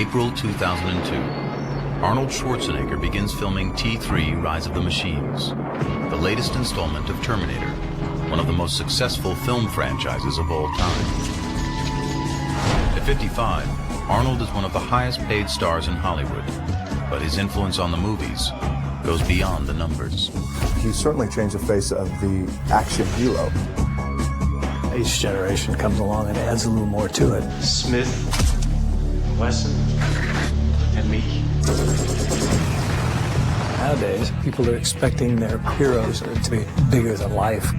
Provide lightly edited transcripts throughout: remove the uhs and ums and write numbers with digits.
April 2002. Arnold Schwarzenegger begins filming T3: Rise of the Machines, the latest installment of Terminator, one of the most successful film franchises of all time. At 55, Arnold is one of the highest paid stars in Hollywood, but his influence on the movies goes beyond the numbers. He certainly changed the face of the action hero. Each generation comes along and adds a little more to it. Smith, Wesson, and me. Nowadays, people are expecting their heroes to be bigger than life.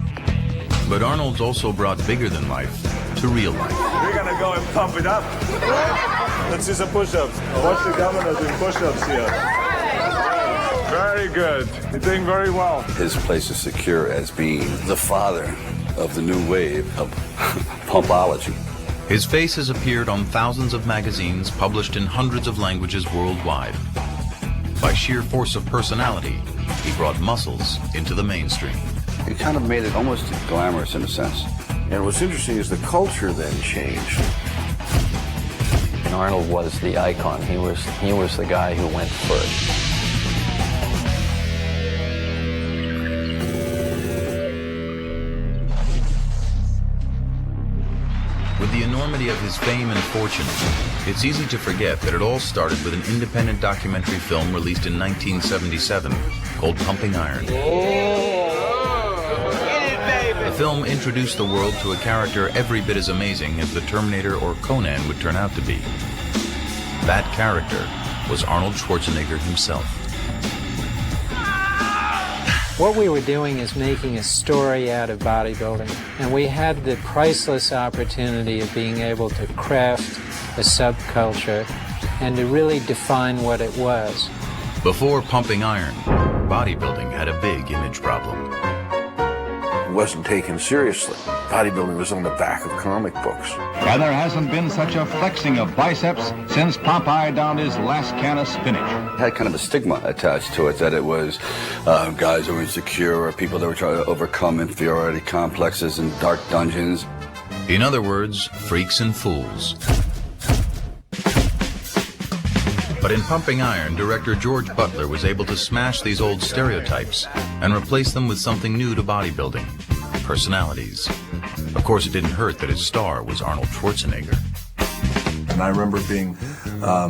But Arnold's also brought bigger than life to real life. We're gonna go and pump it up. Let's do some push-ups. Watch the governor doing push-ups here. Very good. You're doing very well. His place is secure as being the father of the new wave of pumpology. His face has appeared on thousands of magazines published in hundreds of languages worldwide. By sheer force of personality, he brought muscles into the mainstream. He kind of made it almost glamorous in a sense. And what's interesting is the culture then changed. And Arnold was the icon. He was the guy who went first. With the enormity of his fame and fortune, it's easy to forget that it all started with an independent documentary film released in 1977 called Pumping Iron. The film introduced the world to a character every bit as amazing as the Terminator or Conan would turn out to be. That character was Arnold Schwarzenegger himself. What we were doing is making a story out of bodybuilding, and we had the priceless opportunity of being able to craft a subculture and to really define what it was. Before Pumping Iron, bodybuilding had a big image problem. It wasn't taken seriously. Bodybuilding was on the back of comic books. And there hasn't been such a flexing of biceps since Popeye downed his last can of spinach. It had kind of a stigma attached to it that it was guys who were insecure or people that were trying to overcome inferiority complexes in dark dungeons. In other words, freaks and fools. But in Pumping Iron, director George Butler was able to smash these old stereotypes and replace them with something new to bodybuilding: personalities. Of course, it didn't hurt that his star was Arnold Schwarzenegger. And I remember being a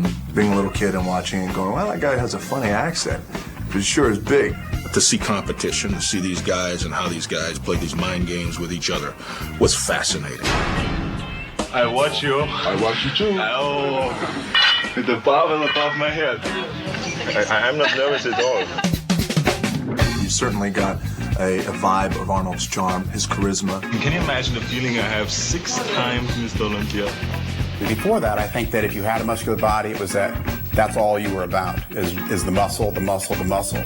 little kid and watching and going, well, that guy has a funny accent, but he sure is big. To see competition, to see these guys and how these guys play these mind games with each other was fascinating. I watch you. I watch you too. Oh, with the barbell above my head. I'm not nervous at all. You certainly got a vibe of Arnold's charm, his charisma. Can you imagine the feeling I have 6 times Mr. Olympia? Before that, I think that if you had a muscular body, it was that's all you were about, is the muscle, the muscle, the muscle.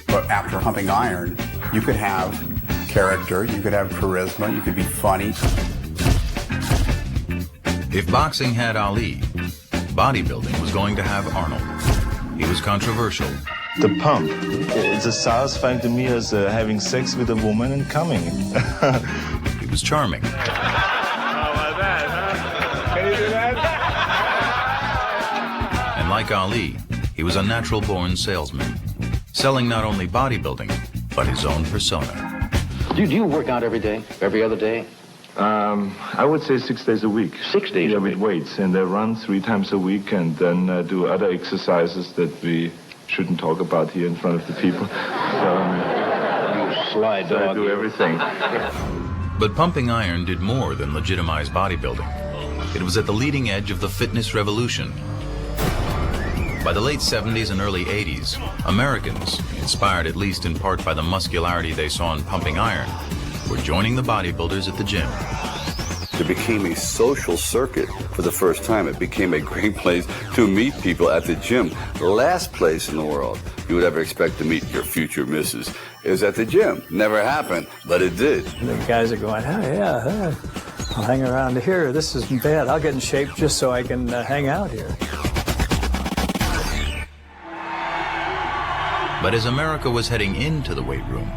But after Pumping Iron, you could have character, you could have charisma, you could be funny. If boxing had Ali, bodybuilding was going to have Arnold. He was controversial. The pump. It's as satisfying to me as having sex with a woman and coming. He was charming. How about that, huh? Can you do that? And like Ali, he was a natural-born salesman, selling not only bodybuilding, but his own persona. Do you work out every day, every other day? I would say 6 days a week. 6 days a week? With weights, and I run 3 times a week, and then do other exercises that we shouldn't talk about here in front of the people. You slide dog. I do everything. But Pumping Iron did more than legitimize bodybuilding. It was at the leading edge of the fitness revolution. By the late 70s and early 80s, Americans, inspired at least in part by the muscularity they saw in Pumping Iron, were joining the bodybuilders at the gym. It became a social circuit for the first time. It became a great place to meet people at the gym. The last place in the world you would ever expect to meet your future missus is at the gym. Never happened, but it did. The guys are going, oh, yeah, I'll hang around here. This isn't bad. I'll get in shape just so I can hang out here. But as America was heading into the weight room,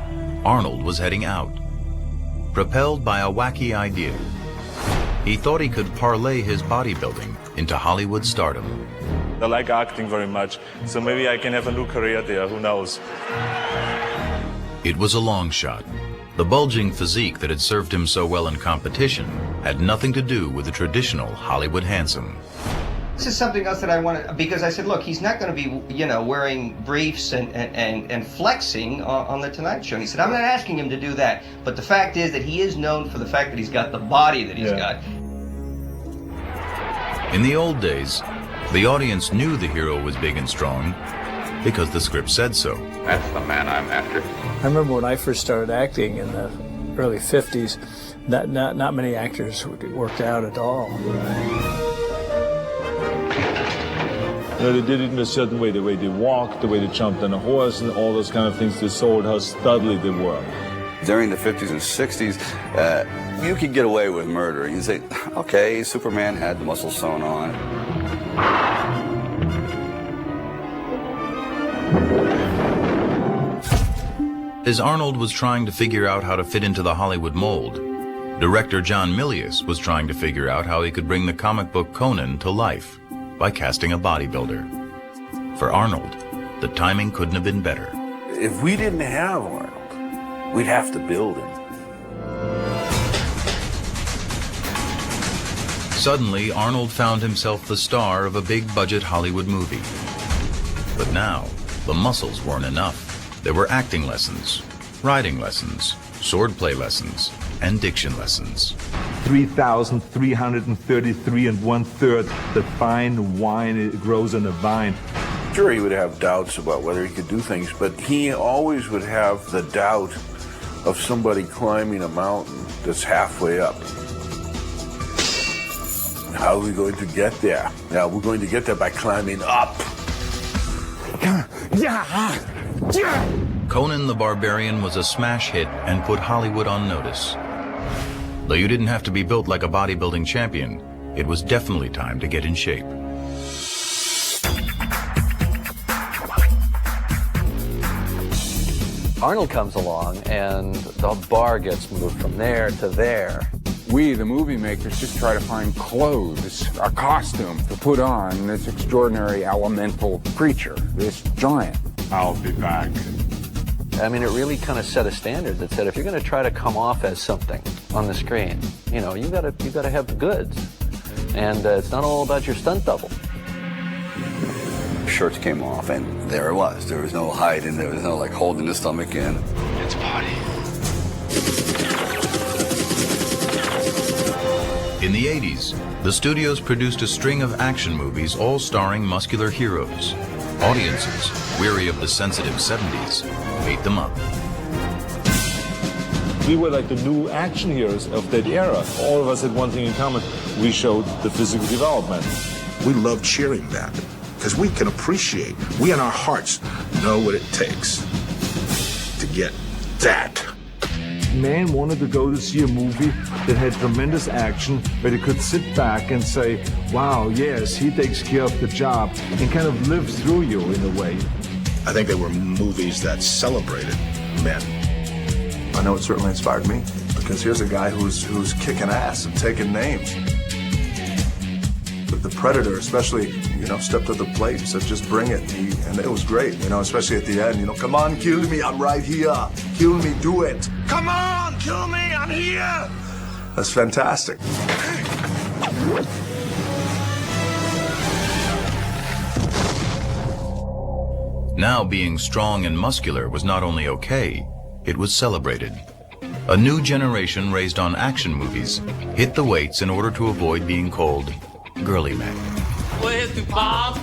Arnold was heading out. Propelled by a wacky idea, he thought he could parlay his bodybuilding into Hollywood stardom. I like acting very much, so maybe I can have a new career there, who knows. It was a long shot. The bulging physique that had served him so well in competition had nothing to do with the traditional Hollywood handsome. This is something else that I want to, because I said, look, he's not going to be, you know, wearing briefs and flexing on the Tonight Show. And he said, I'm not asking him to do that. But the fact is that he is known for the fact that he's got the body that he's got. In the old days, the audience knew the hero was big and strong because the script said so. That's the man I'm after. I remember when I first started acting in the early 50s, not many actors worked out at all. You know, they did it in a certain way, the way they walked, the way they jumped on a horse, and all those kind of things. They sold how studly they were. During the 50s and 60s, you could get away with murder. You say, okay, Superman had the muscle sewn on. As Arnold was trying to figure out how to fit into the Hollywood mold, director John Milius was trying to figure out how he could bring the comic book Conan to life by casting a bodybuilder. For Arnold, the timing couldn't have been better. If we didn't have Arnold, we'd have to build him. Suddenly, Arnold found himself the star of a big-budget Hollywood movie. But now, the muscles weren't enough. There were acting lessons, riding lessons, swordplay lessons, and diction lessons. 3,333 1/3. The fine wine grows on a vine. Sure, he would have doubts about whether he could do things, but he always would have the doubt of somebody climbing a mountain that's halfway up. How are we going to get there? Now, we're going to get there by climbing up. Conan the Barbarian was a smash hit and put Hollywood on notice. Though you didn't have to be built like a bodybuilding champion, it was definitely time to get in shape. Arnold comes along and the bar gets moved from there to there. We, the movie makers, just try to find clothes, a costume to put on this extraordinary elemental creature, this giant. I'll be back. I mean, it really kind of set a standard that said if you're going to try to come off as something on the screen, you know, you got to have the goods, and it's not all about your stunt double. Shirts came off, and there it was. There was no hiding. There was no like holding the stomach in. It's party. In the 80s, the studios produced a string of action movies all starring muscular heroes. Audiences, weary of the sensitive 70s, ate them up. We were like the new action heroes of that era. All of us had one thing in common. We showed the physical development. We love cheering that because we can appreciate, we in our hearts know what it takes to get that. Man wanted to go to see a movie that had tremendous action, where they could sit back and say, wow, yes, he takes care of the job, and kind of live through you in a way. I think they were movies that celebrated men. I know it certainly inspired me, because here's a guy who's kicking ass and taking names. But the Predator especially, you know, stepped to the plate and said, just bring it. And it was great, you know, especially at the end, you know, come on, kill me, I'm right here. Kill me, do it. Come on, kill me, I'm here. That's fantastic. Now being strong and muscular was not only okay, it was celebrated. A new generation raised on action movies hit the weights in order to avoid being called girly men. Where's the Bob?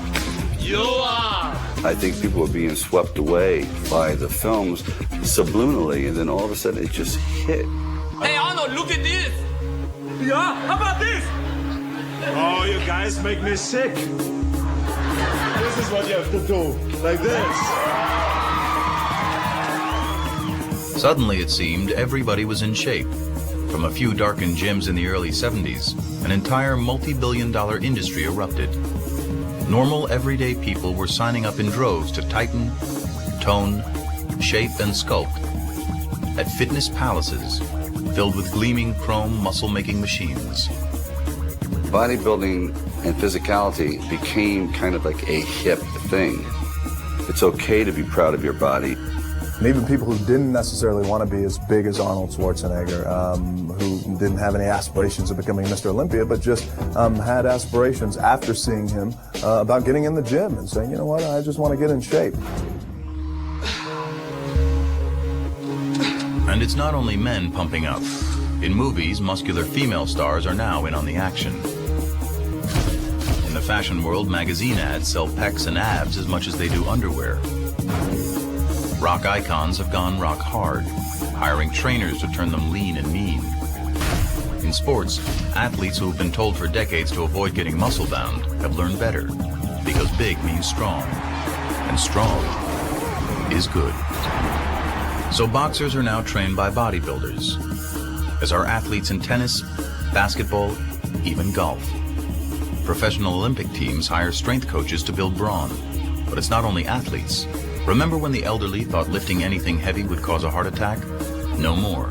You are. I think people were being swept away by the films subliminally, and then all of a sudden it just hit. Hey Arnold, look at this. Yeah, how about this? Oh, you guys make me sick. This is what you have to do, like this. Suddenly, it seemed, everybody was in shape. From a few darkened gyms in the early 70s, an entire multi-billion-dollar industry erupted. Normal, everyday people were signing up in droves to tighten, tone, shape, and sculpt at fitness palaces filled with gleaming chrome muscle-making machines. bodybuilding and physicality became kind of like a hip thing. It's okay to be proud of your body. And even people who didn't necessarily want to be as big as Arnold Schwarzenegger, who didn't have any aspirations of becoming Mr. Olympia, but just had aspirations after seeing him about getting in the gym and saying, you know what, I just want to get in shape. And it's not only men pumping up. In movies, muscular female stars are now in on the action. In the fashion world, magazine ads sell pecs and abs as much as they do underwear. Rock icons have gone rock hard, hiring trainers to turn them lean and mean. In sports, athletes who have been told for decades to avoid getting muscle-bound have learned better, because big means strong, and strong is good. So boxers are now trained by bodybuilders, as are athletes in tennis, basketball, even golf. Professional Olympic teams hire strength coaches to build brawn. But it's not only athletes. Remember when the elderly thought lifting anything heavy would cause a heart attack? No more.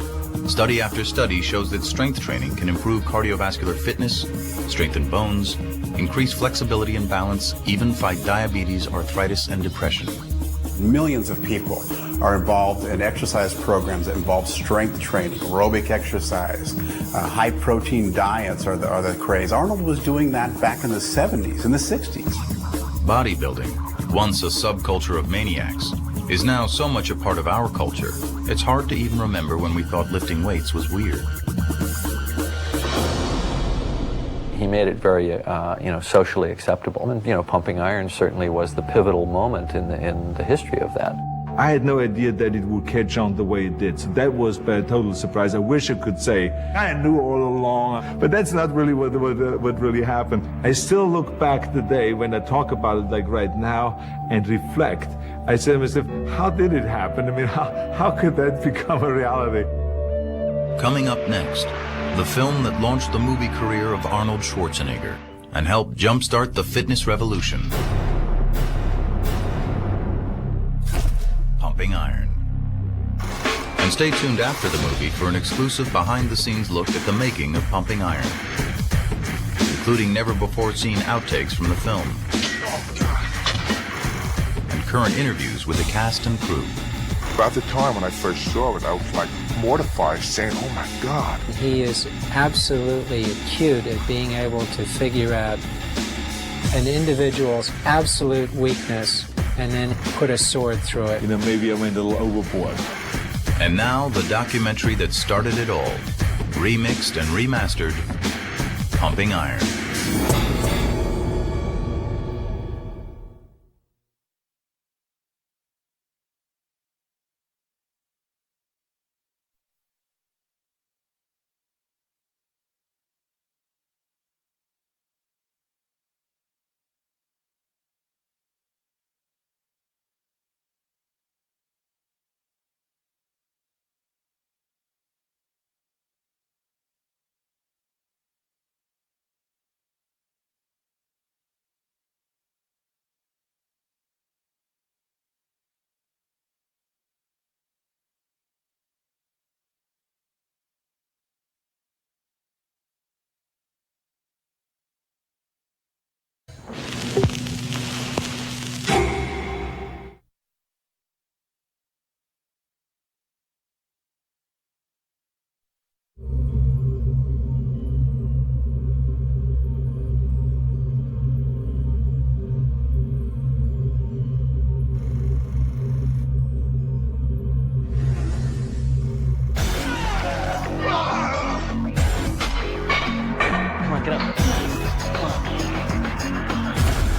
Study after study shows that strength training can improve cardiovascular fitness, strengthen bones, increase flexibility and balance, even fight diabetes, arthritis, and depression. Millions of people are involved in exercise programs that involve strength training, aerobic exercise, high-protein diets are the craze. Arnold was doing that back in the 70s and the 60s. Bodybuilding, once a subculture of maniacs, is now so much a part of our culture, it's hard to even remember when we thought lifting weights was weird. He made it very, socially acceptable. And, pumping iron certainly was the pivotal moment in the history of that. I had no idea that it would catch on the way it did. So that was a total surprise. I wish I could say, I knew all along, but that's not really what really happened. I still look back today when I talk about it like right now and reflect. I say to myself, how did it happen? I mean, how could that become a reality? Coming up next, the film that launched the movie career of Arnold Schwarzenegger and helped jumpstart the fitness revolution. Pumping Iron. And stay tuned after the movie for an exclusive behind-the-scenes look at the making of Pumping Iron, including never-before-seen outtakes from the film and current interviews with the cast and crew. At the time when I first saw it, I was like mortified, saying, oh my God. He is absolutely acute at being able to figure out an individual's absolute weakness and then put a sword through it. Maybe I went a little overboard. And now the documentary that started it all, remixed and remastered, Pumping Iron.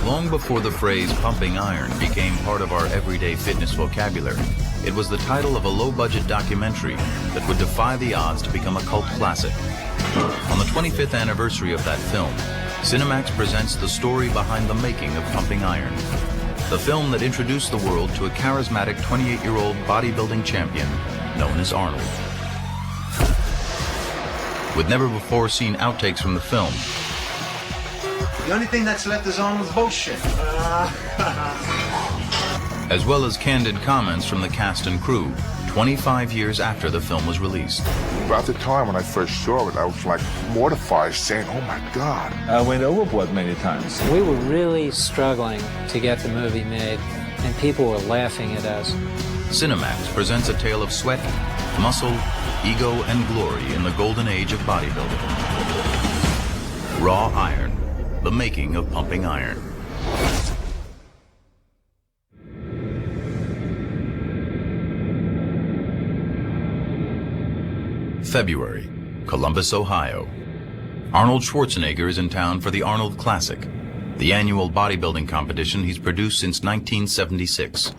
Long before the phrase pumping iron became part of our everyday fitness vocabulary, it was the title of a low-budget documentary that would defy the odds to become a cult classic. On the 25th anniversary of that film, Cinemax presents the story behind the making of Pumping Iron, the film that introduced the world to a charismatic 28-year-old bodybuilding champion known as Arnold. With never-before-seen outtakes from the film, the only thing that's left is Arnold's bullshit. as well as candid comments from the cast and crew 25 years after the film was released. At the time when I first saw it, I was like mortified, saying, oh my God. I went overboard many times. We were really struggling to get the movie made, and people were laughing at us. Cinemax presents a tale of sweat, muscle, ego, and glory in the golden age of bodybuilding. Raw Iron, the making of Pumping Iron. February, Columbus, Ohio. Arnold Schwarzenegger is in town for the Arnold Classic, the annual bodybuilding competition he's produced since 1976.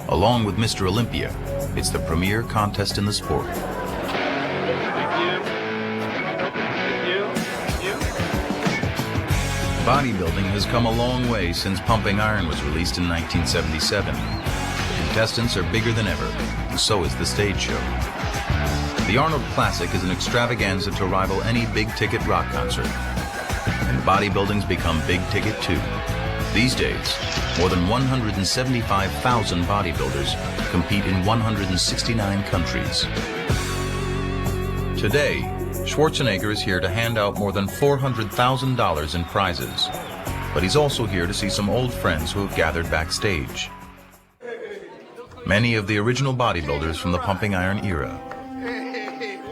Along with Mr. Olympia, it's the premier contest in the sport. Bodybuilding has come a long way since Pumping Iron was released in 1977. The contestants are bigger than ever, and so is the stage show. The Arnold Classic is an extravaganza to rival any big-ticket rock concert. And bodybuilding's become big-ticket too. These days, more than 175,000 bodybuilders compete in 169 countries. Today, Schwarzenegger is here to hand out more than $400,000 in prizes. But he's also here to see some old friends who have gathered backstage. Many of the original bodybuilders from the Pumping Iron era.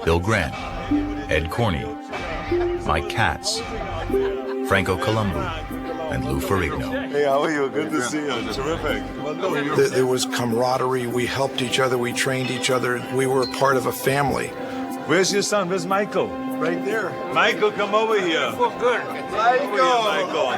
Bill Grant, Ed Corney, Mike Katz, Franco Columbu, and Lou Ferrigno. Hey, how are you? Good to see you. Terrific. There was camaraderie. We helped each other. We trained each other. We were a part of a family. Where's your son? Where's Michael? Right there. Michael, come over here. Good. Michael.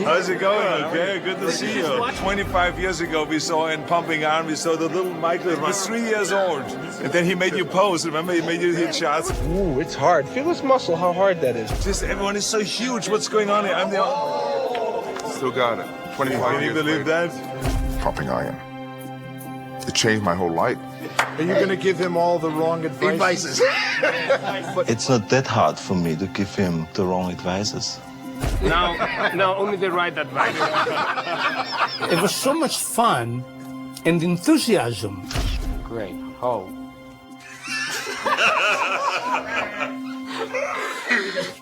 How's it going? Okay, good to see you. 25 years ago, we saw in Pumping Iron, we saw the little Michael. He was 3 years old. And then he made you pose. Remember, he made you hit shots. Ooh, it's hard. Feel this muscle, how hard that is. Just everyone is so huge. What's going on here? I'm the... Still got it. 25 years. Can you believe that? Pumping Iron. It changed my whole life. Are you going to give him all the wrong advice? It's not that hard for me to give him the wrong advices. No, only the right advice. It was so much fun and enthusiasm. Great. Oh.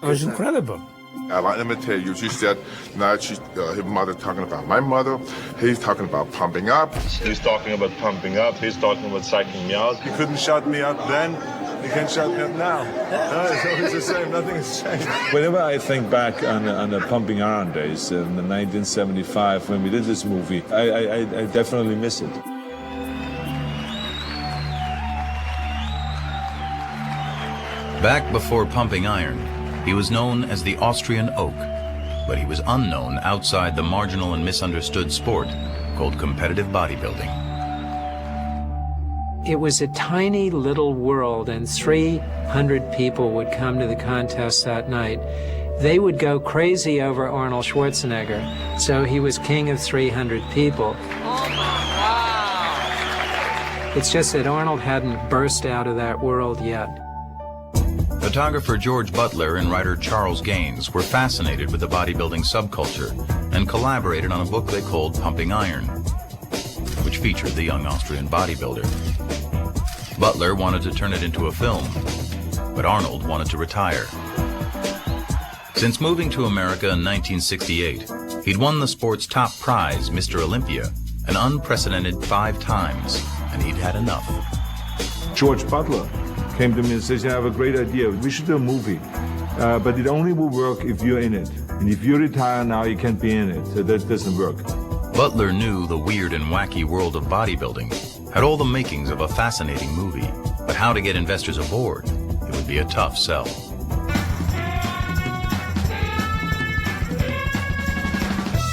It was incredible. Let me tell you, she said, now she's his mother talking about my mother. He's talking about pumping up. He's talking about pumping up. He's talking about psyching me out. He couldn't shut me up then. He can't shut me up now. No, it's always the same. Nothing has changed. Whenever I think back on the Pumping Iron days in 1975 when we did this movie, I definitely miss it. Back before Pumping Iron, he was known as the Austrian Oak, but he was unknown outside the marginal and misunderstood sport called competitive bodybuilding. It was a tiny little world, and 300 people would come to the contest that night. They would go crazy over Arnold Schwarzenegger, so he was king of 300 people. It's just that Arnold hadn't burst out of that world yet. Photographer George Butler and writer Charles Gaines were fascinated with the bodybuilding subculture and collaborated on a book they called Pumping Iron, which featured the young Austrian bodybuilder. Butler wanted to turn it into a film, but Arnold wanted to retire. Since moving to America in 1968, he'd won the sport's top prize, Mr. Olympia, an unprecedented 5 times, and he'd had enough. George Butler came to me and says, I have a great idea. We should do a movie, but it only will work if you're in it. And if you retire now, you can't be in it. So that doesn't work. Butler knew the weird and wacky world of bodybuilding had all the makings of a fascinating movie, but how to get investors aboard, it would be a tough sell.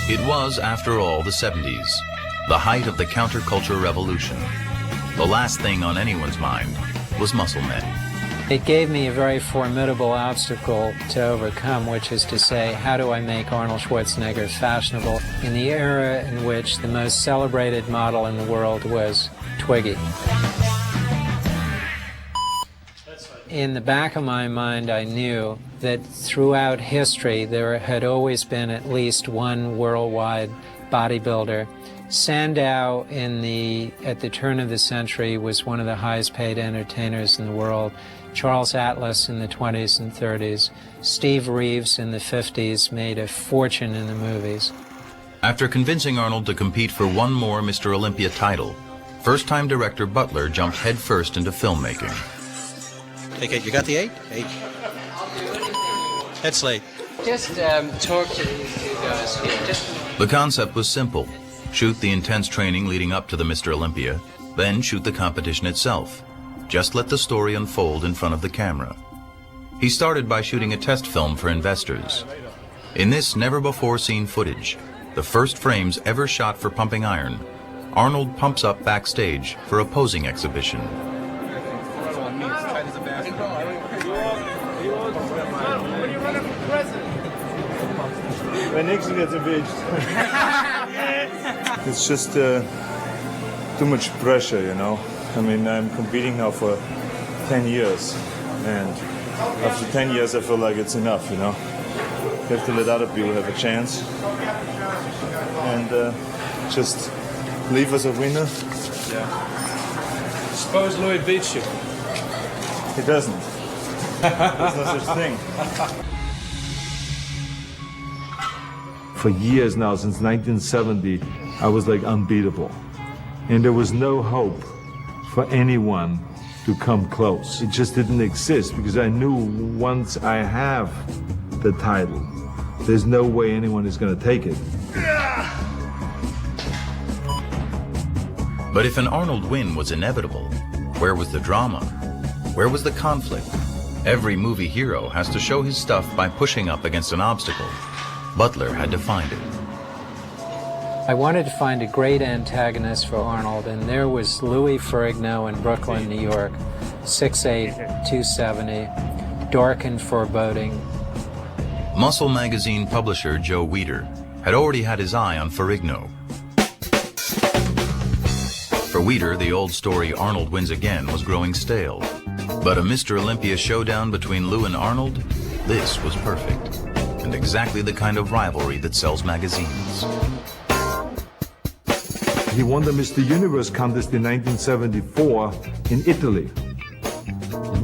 It was, after all, the 70s, the height of the counterculture revolution. The last thing on anyone's mind was muscle men. It gave me a very formidable obstacle to overcome, which is to say, how do I make Arnold Schwarzenegger fashionable in the era in which the most celebrated model in the world was Twiggy? In the back of my mind, I knew that throughout history there had always been at least one worldwide bodybuilder Sandow at the turn of the century was one of the highest paid entertainers in the world. Charles Atlas in the 20s and 30s. Steve Reeves in the 50s made a fortune in the movies. After convincing Arnold to compete for one more Mr. Olympia title, first-time director Butler jumped headfirst into filmmaking. Take it. You got the 8? 8. Head Slade. Just talk to these two guys here. The concept was simple. Shoot the intense training leading up to the Mr. Olympia, then shoot the competition itself. Just let the story unfold in front of the camera. He started by shooting a test film for investors. In this never-before-seen footage, the first frames ever shot for Pumping Iron, Arnold pumps up backstage for a posing exhibition. Wenn Nixon gets impeached. It's just too much pressure, you know. I mean, I'm competing now for 10 years, and after 10 years I feel like it's enough, you know. You have to let other people have a chance, and just leave us a winner. Yeah. Suppose Louis beats you. He doesn't. There's no such thing. For years now, since 1970, I was like unbeatable. And there was no hope for anyone to come close. It just didn't exist because I knew once I have the title, there's no way anyone is going to take it. But if an Arnold win was inevitable, where was the drama? Where was the conflict? Every movie hero has to show his stuff by pushing up against an obstacle. Butler had to find it. I wanted to find a great antagonist for Arnold, and there was Louis Ferrigno in Brooklyn, New York, 6'8", 270, dark and foreboding. Muscle magazine publisher Joe Weider had already had his eye on Ferrigno. For Weider, the old story Arnold wins again was growing stale. But a Mr. Olympia showdown between Lou and Arnold, this was perfect. And exactly the kind of rivalry that sells magazines. He won the Mr. Universe contest in 1974 in Italy.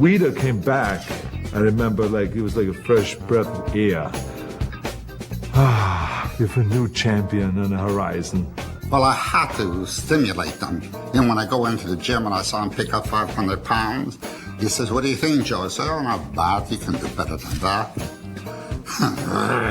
Weider came back. I remember like it was like a fresh breath of air. With a new champion on the horizon. Well, I had to stimulate them. And when I go into the gym and I saw him pick up 500 pounds, he says, "What do you think, Joe?" I said, "Oh, not bad. You can do better than that."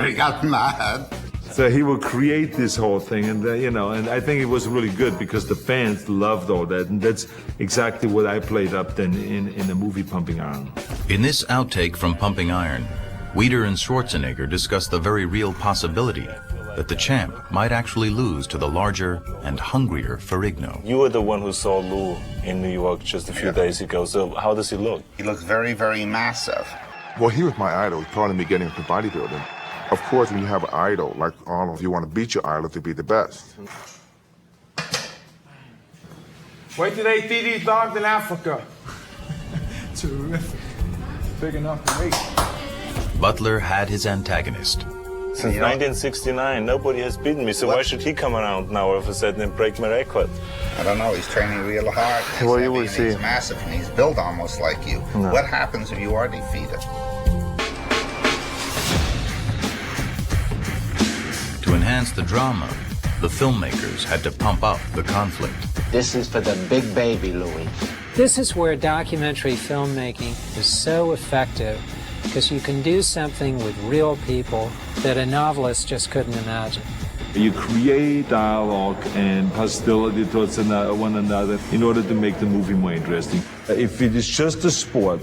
He got mad. So he will create this whole thing, and you know, and I think it was really good because the fans loved all that, and that's exactly what I played up then in the movie Pumping Iron. In this outtake from Pumping Iron, Weider and Schwarzenegger discussed the very real possibility that the champ might actually lose to the larger and hungrier Ferrigno. You were the one who saw Lou in New York just a few days ago, so how does he look? He looks very, very massive. Well, he was my idol. He taught me getting into bodybuilding. Of course, when you have an idol like Arnold, you want to beat your idol to be the best. Wait till they feed these dogs in Africa. Terrific. Big enough to eat. Butler had his antagonist. Since 1969, nobody has beaten me, so why should he come around now all of a sudden and break my record? I don't know. He's training real hard. He's Well, you will heavy and see. He's massive, and he's built almost like you. No. What happens if you are defeated? To enhance the drama, the filmmakers had to pump up the conflict. This is for the big baby, Louis. This is where documentary filmmaking is so effective, because you can do something with real people that a novelist just couldn't imagine. You create dialogue and hostility towards one another in order to make the movie more interesting. If it is just a sport,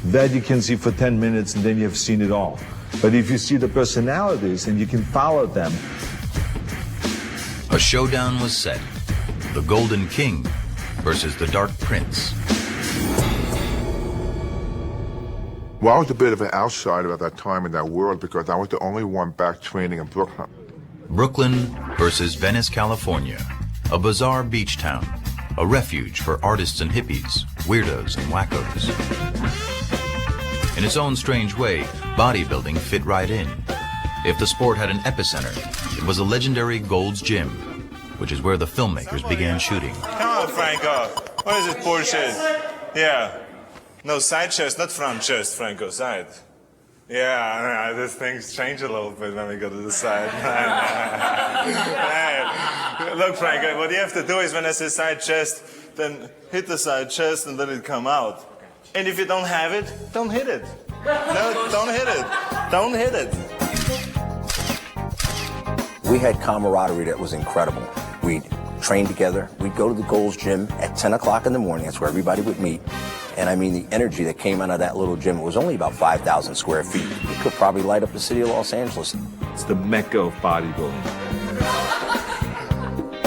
that you can see for 10 minutes and then you have seen it all. But if you see the personalities and you can follow them. A showdown was set. The Golden King versus the Dark Prince. Well, I was a bit of an outsider at that time in that world because I was the only one back training in Brooklyn. Brooklyn versus Venice, California. A bizarre beach town. A refuge for artists and hippies, weirdos and wackos. In its own strange way, bodybuilding fit right in. If the sport had an epicenter, it was a legendary Gold's Gym. which is where the filmmakers began shooting. Come on, Franco. What is this bullshit? Yeah. No, side chest, not front chest, Franco, side. Yeah, this thing's changed a little bit when we go to the side. Hey, look, Franco, what you have to do is when I say side chest, then hit the side chest and let it come out. And if you don't have it, don't hit it. No, don't hit it. Don't hit it. We had camaraderie that was incredible. We'd train together. We'd go to the Gold's Gym at 10 o'clock in the morning. That's where everybody would meet. And I mean, the energy that came out of that little gym, it was only about 5,000 square feet. It could probably light up the city of Los Angeles. It's the mecca of bodybuilding.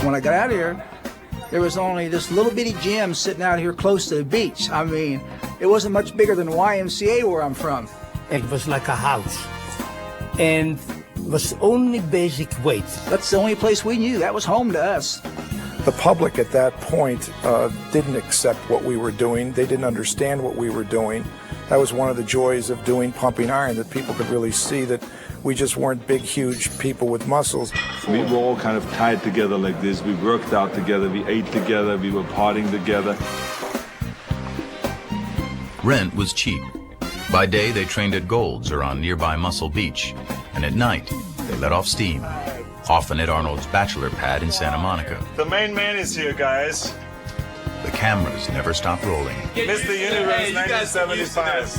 When I got out of here, there was only this little bitty gym sitting out here close to the beach. I mean, it wasn't much bigger than the YMCA where I'm from. It was like a house. And was only basic weight. That's the only place we knew. That was home to us. The public at that point didn't accept what we were doing. They didn't understand what we were doing. That was one of the joys of doing Pumping Iron, that people could really see that we just weren't big, huge people with muscles. We were all kind of tied together like this. We worked out together, we ate together, we were partying together. Rent was cheap. By day, they trained at Gold's or on nearby Muscle Beach, and at night, they let off steam, often at Arnold's bachelor pad in Santa Monica. The main man is here, guys. The cameras never stopped rolling. Mr. Universe 1975.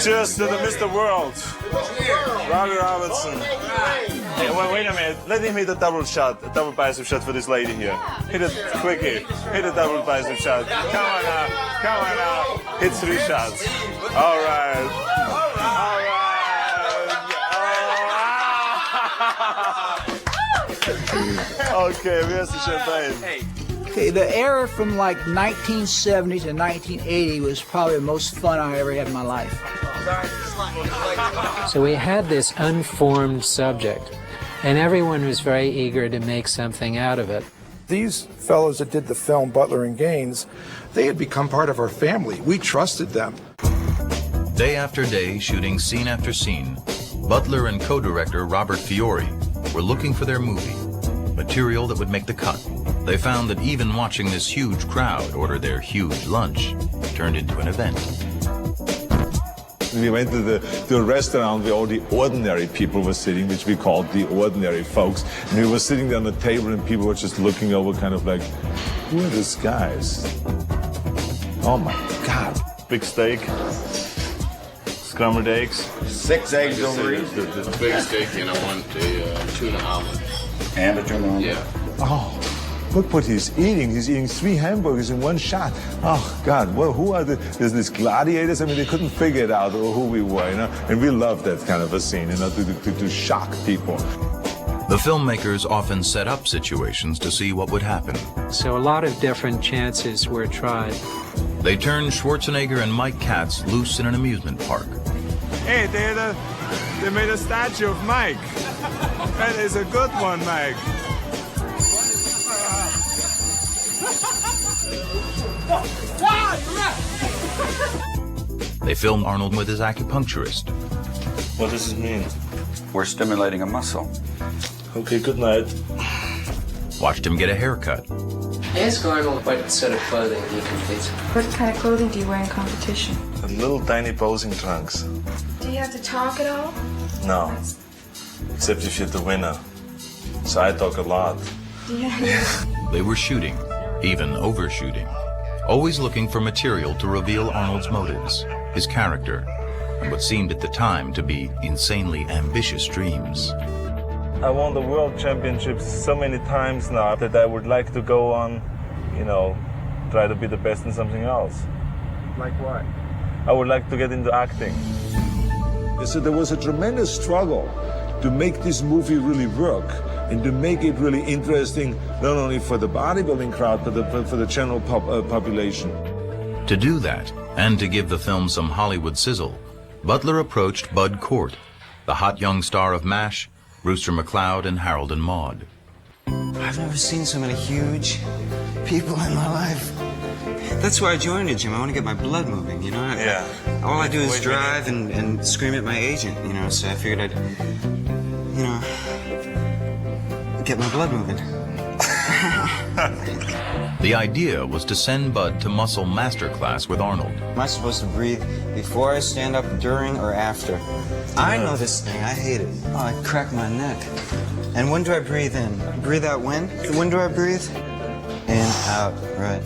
Cheers to the Mr. World. Robbie Robertson. Hey, wait a minute. Let him hit a double shot, a double bicep shot for this lady here. Hit it quickie. Hit a double bicep shot. Come on now. Come on now. Hit 3 shots. All right. All right. Okay, where's the champagne? Okay, the era from like 1970 to 1980 was probably the most fun I ever had in my life. So we had this unformed subject, and everyone was very eager to make something out of it. These fellows that did the film, Butler and Gaines, they had become part of our family. We trusted them. Day after day, shooting scene after scene, Butler and co-director Robert Fiore were looking for their movie, material that would make the cut. They found that even watching this huge crowd order their huge lunch turned into an event. We went to a restaurant where all the ordinary people were sitting, which we called the ordinary folks. And we were sitting there on the table and people were just looking over kind of like, who are these guys? Oh my God. Big steak. Scrambled eggs. 6 eggs over each. The big steak and I want a tuna omelet. And a tuna omelet? Yeah. Oh, look what he's eating. He's eating 3 hamburgers in one shot. Oh, God, well, who are there's these gladiators? I mean, they couldn't figure it out who we were, you know? And we loved that kind of a scene, you know, to shock people. The filmmakers often set up situations to see what would happen. So a lot of different chances were tried. They turned Schwarzenegger and Mike Katz loose in an amusement park. Hey, they made a statue of Mike. That is a good one, Mike. They filmed Arnold with his acupuncturist. What does it mean? We're stimulating a muscle. Okay, good night. Watched him get a haircut. Ask Arnold what sort of clothing he competes in. What kind of clothing do you wear in competition? A little tiny posing trunks. Do you have to talk at all? No. Except if you're the winner. So I talk a lot. Yeah. They were shooting, even overshooting, always looking for material to reveal Arnold's motives, his character, and what seemed at the time to be insanely ambitious dreams. I won the world championships so many times now that I would like to go on, you know, try to be the best in something else. Like what? I would like to get into acting. So there was a tremendous struggle to make this movie really work and to make it really interesting, not only for the bodybuilding crowd, but for the general population. To do that, and to give the film some Hollywood sizzle, Butler approached Bud Cort, the hot young star of MASH, Brewster McCloud, and Harold and Maude. I've never seen so many huge people in my life. That's why I joined a gym. I want to get my blood moving, you know? Yeah. All I do is drive and scream at my agent, you know? So I figured I'd, you know, get my blood moving. The idea was to send Bud to muscle masterclass with Arnold. Am I supposed to breathe before I stand up, during, or after? I know this thing. I hate it. Oh, I crack my neck. And when do I breathe in? Breathe out when? When do I breathe? In, out, right.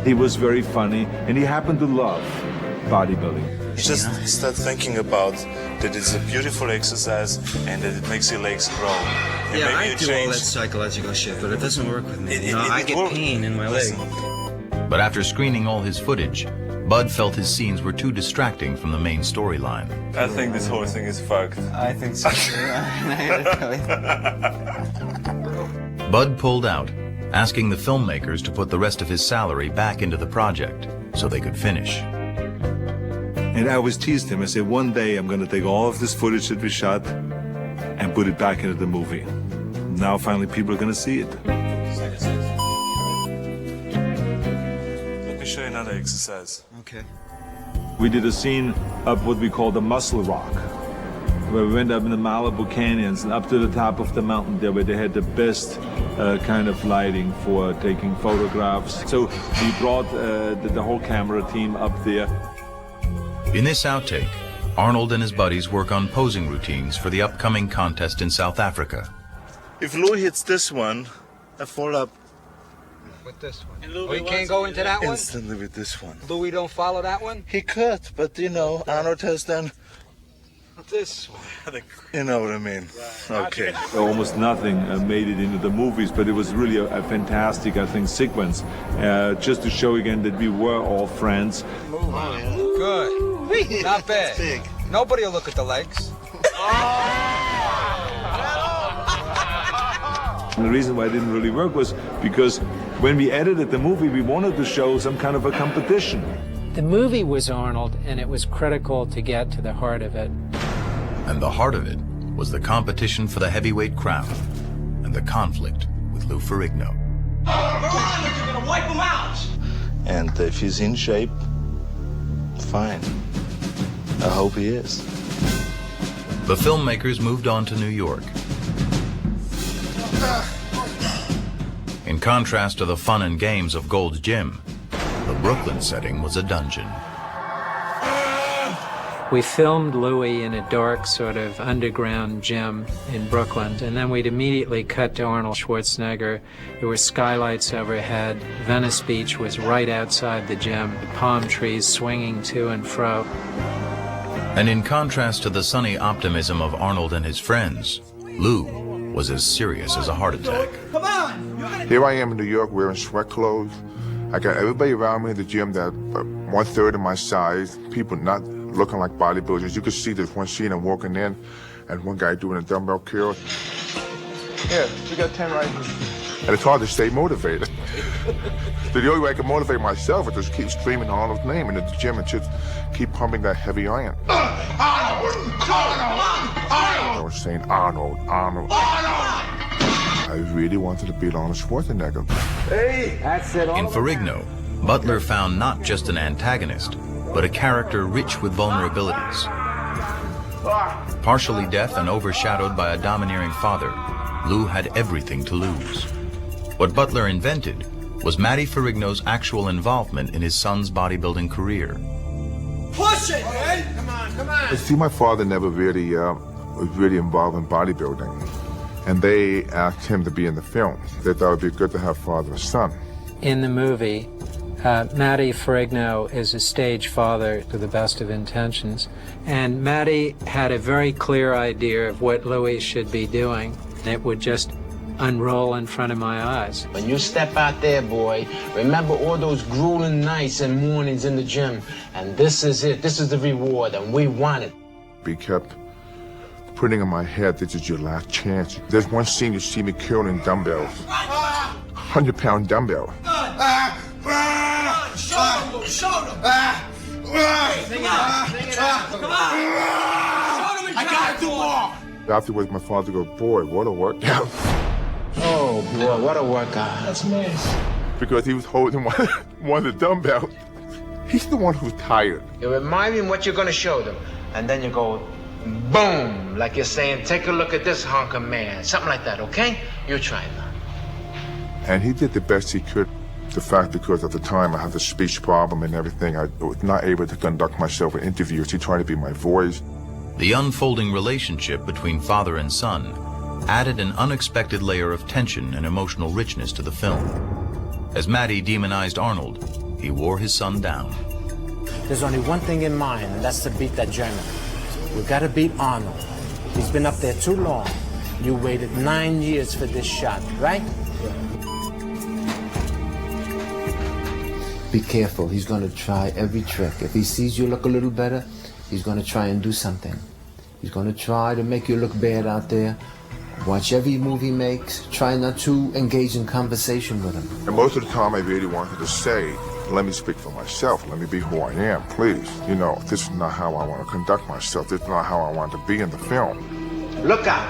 He was very funny, and he happened to love bodybuilding. Just start thinking about that it's a beautiful exercise and that it makes your legs grow. And Yeah, maybe I you do all change. that psychological shit, but it doesn't work with me. It I get work- pain in my leg. But after screening all his footage, Bud felt his scenes were too distracting from the main storyline. I think this whole thing is fucked. I think so too. Bud pulled out, asking the filmmakers to put the rest of his salary back into the project so they could finish. And I always teased him. I said, one day I'm going to take all of this footage that we shot and put it back into the movie. Now finally people are going to see it. Let me show you another exercise. Okay. We did a scene up what we call the Muscle Rock, where we went up in the Malibu Canyons and up to the top of the mountain there where they had the best kind of lighting for taking photographs. So we brought the whole camera team up there. In this outtake, Arnold and his buddies work on posing routines for the upcoming contest in South Africa. If Louis hits this one, I fall up With this one. Oh, you can't go into that one? instantly with this one. Louis don't follow that one? He could, but you know, Arnold has done. This one. You know what I mean? Okay. Almost nothing made it into the movies, but it was really a fantastic, I think, sequence. Just to show again that we were all friends. Good. Not bad. Nobody will look at the legs. And the reason why it didn't really work was because when we edited the movie, we wanted to show some kind of a competition. The movie was Arnold, and it was critical to get to the heart of it. And the heart of it was the competition for the heavyweight crown and the conflict with Lou Ferrigno. You're gonna wipe him out! And if he's in shape, fine. I hope he is. The filmmakers moved on to New York. In contrast to the fun and games of Gold's Gym, the Brooklyn setting was a dungeon. We filmed Louis in a dark sort of underground gym in Brooklyn, and then we'd immediately cut to Arnold Schwarzenegger. There were skylights overhead. Venice Beach was right outside the gym, the palm trees swinging to and fro. And in contrast to the sunny optimism of Arnold and his friends, Lou was as serious as a heart attack. Come on! Here I am in New York wearing sweat clothes. I got everybody around me in the gym that 1/3 of my size, people not looking like bodybuilders. You could see this one scene I'm walking in and one guy doing a dumbbell curl. Yeah, we got 10 right here. And it's hard to stay motivated. So the only way I can motivate myself is just keep screaming Arnold's name in the gym and just keep pumping that heavy iron. I was saying Arnold, Arnold. I really wanted to beat Arnold Schwarzenegger. Hey! That's it. In Ferrigno, Butler found not just an antagonist, but a character rich with vulnerabilities. Partially deaf and overshadowed by a domineering father, Lou had everything to lose. What Butler invented was Matty Ferrigno's actual involvement in his son's bodybuilding career. Push it, man! Come on, come on! See, my father never really was really involved in bodybuilding. And they asked him to be in the film. They thought it'd be good to have father and son. In the movie, Matty Ferrigno is a stage father to the best of intentions. And Matty had a very clear idea of what Louis should be doing. It would just unroll in front of my eyes. When you step out there, boy, remember all those grueling nights and mornings in the gym. And this is it. This is the reward, and we want it. He kept putting in my head, this is your last chance. There's one scene you see me curling dumbbells. 100-pound dumbbell. Show them! Come on! I gotta do more! Afterwards, my father goes, boy, what a workout. Oh, boy, what a workout. That's nice. Because he was holding one of the dumbbells. He's the one who's tired. You remind me of what you're gonna show them. And then you go, Boom! Like you're saying, take a look at this hunk of man. Something like that, okay? You try it now. And he did the best he could. The fact, because at the time I had the speech problem and everything, I was not able to conduct myself in interviews. He tried to be my voice. The unfolding relationship between father and son added an unexpected layer of tension and emotional richness to the film. As Matty demonized Arnold, he wore his son down. There's only one thing in mind, and that's to beat that German. We gotta beat Arnold. He's been up there too long. You waited 9 years for this shot, right? Be careful. He's going to try every trick. If he sees you look a little better, he's going to try and do something. He's going to try to make you look bad out there. Watch every move he makes. Try not to engage in conversation with him. And most of the time I really wanted to say, let me speak for myself. Let me be who I am, please. You know, this is not how I want to conduct myself. This is not how I want to be in the film. Look out.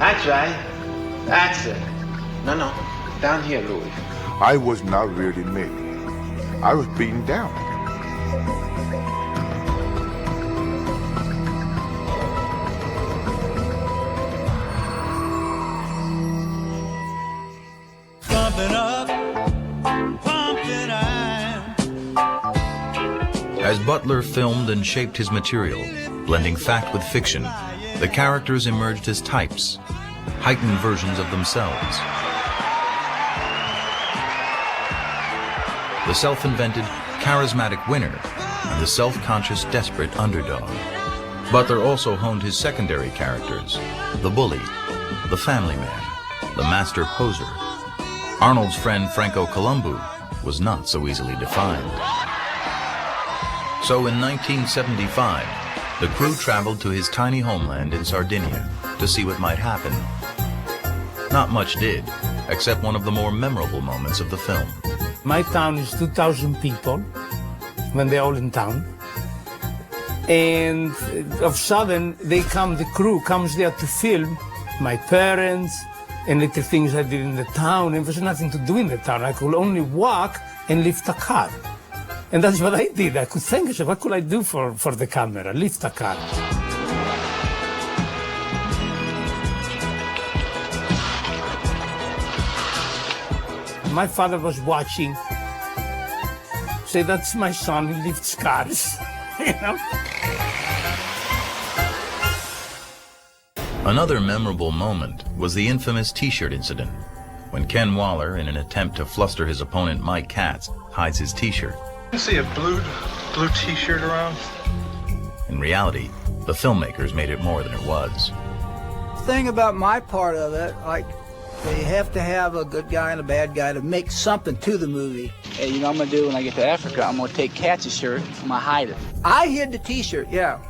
That's right. That's it. No. Down here, Louis. I was not really me. I was beaten down. As Butler filmed and shaped his material, blending fact with fiction, the characters emerged as types, heightened versions of themselves. The self-invented, charismatic winner and the self-conscious, desperate underdog. Butler also honed his secondary characters, the bully, the family man, the master poser. Arnold's friend Franco Columbu was not so easily defined. So in 1975, the crew traveled to his tiny homeland in Sardinia to see what might happen. Not much did, except one of the more memorable moments of the film. My town is 2,000 people when they're all in town. And of sudden, the crew comes there to film my parents and little things I did in the town. And there's nothing to do in the town. I could only walk and lift a car. And that's what I did. I could think, what could I do for the camera? Lift a car. My father was watching. Say, that's my son, he lifts cars, you know? Another memorable moment was the infamous T-shirt incident, when Ken Waller, in an attempt to fluster his opponent Mike Katz, hides his T-shirt. You see a blue T-shirt around? In reality, the filmmakers made it more than it was. The thing about my part of it, like, you have to have a good guy and a bad guy to make something to the movie. Hey, you know what I'm going to do when I get to Africa? I'm going to take Katz's shirt, I'm going to hide it. I hid the T-shirt, yeah.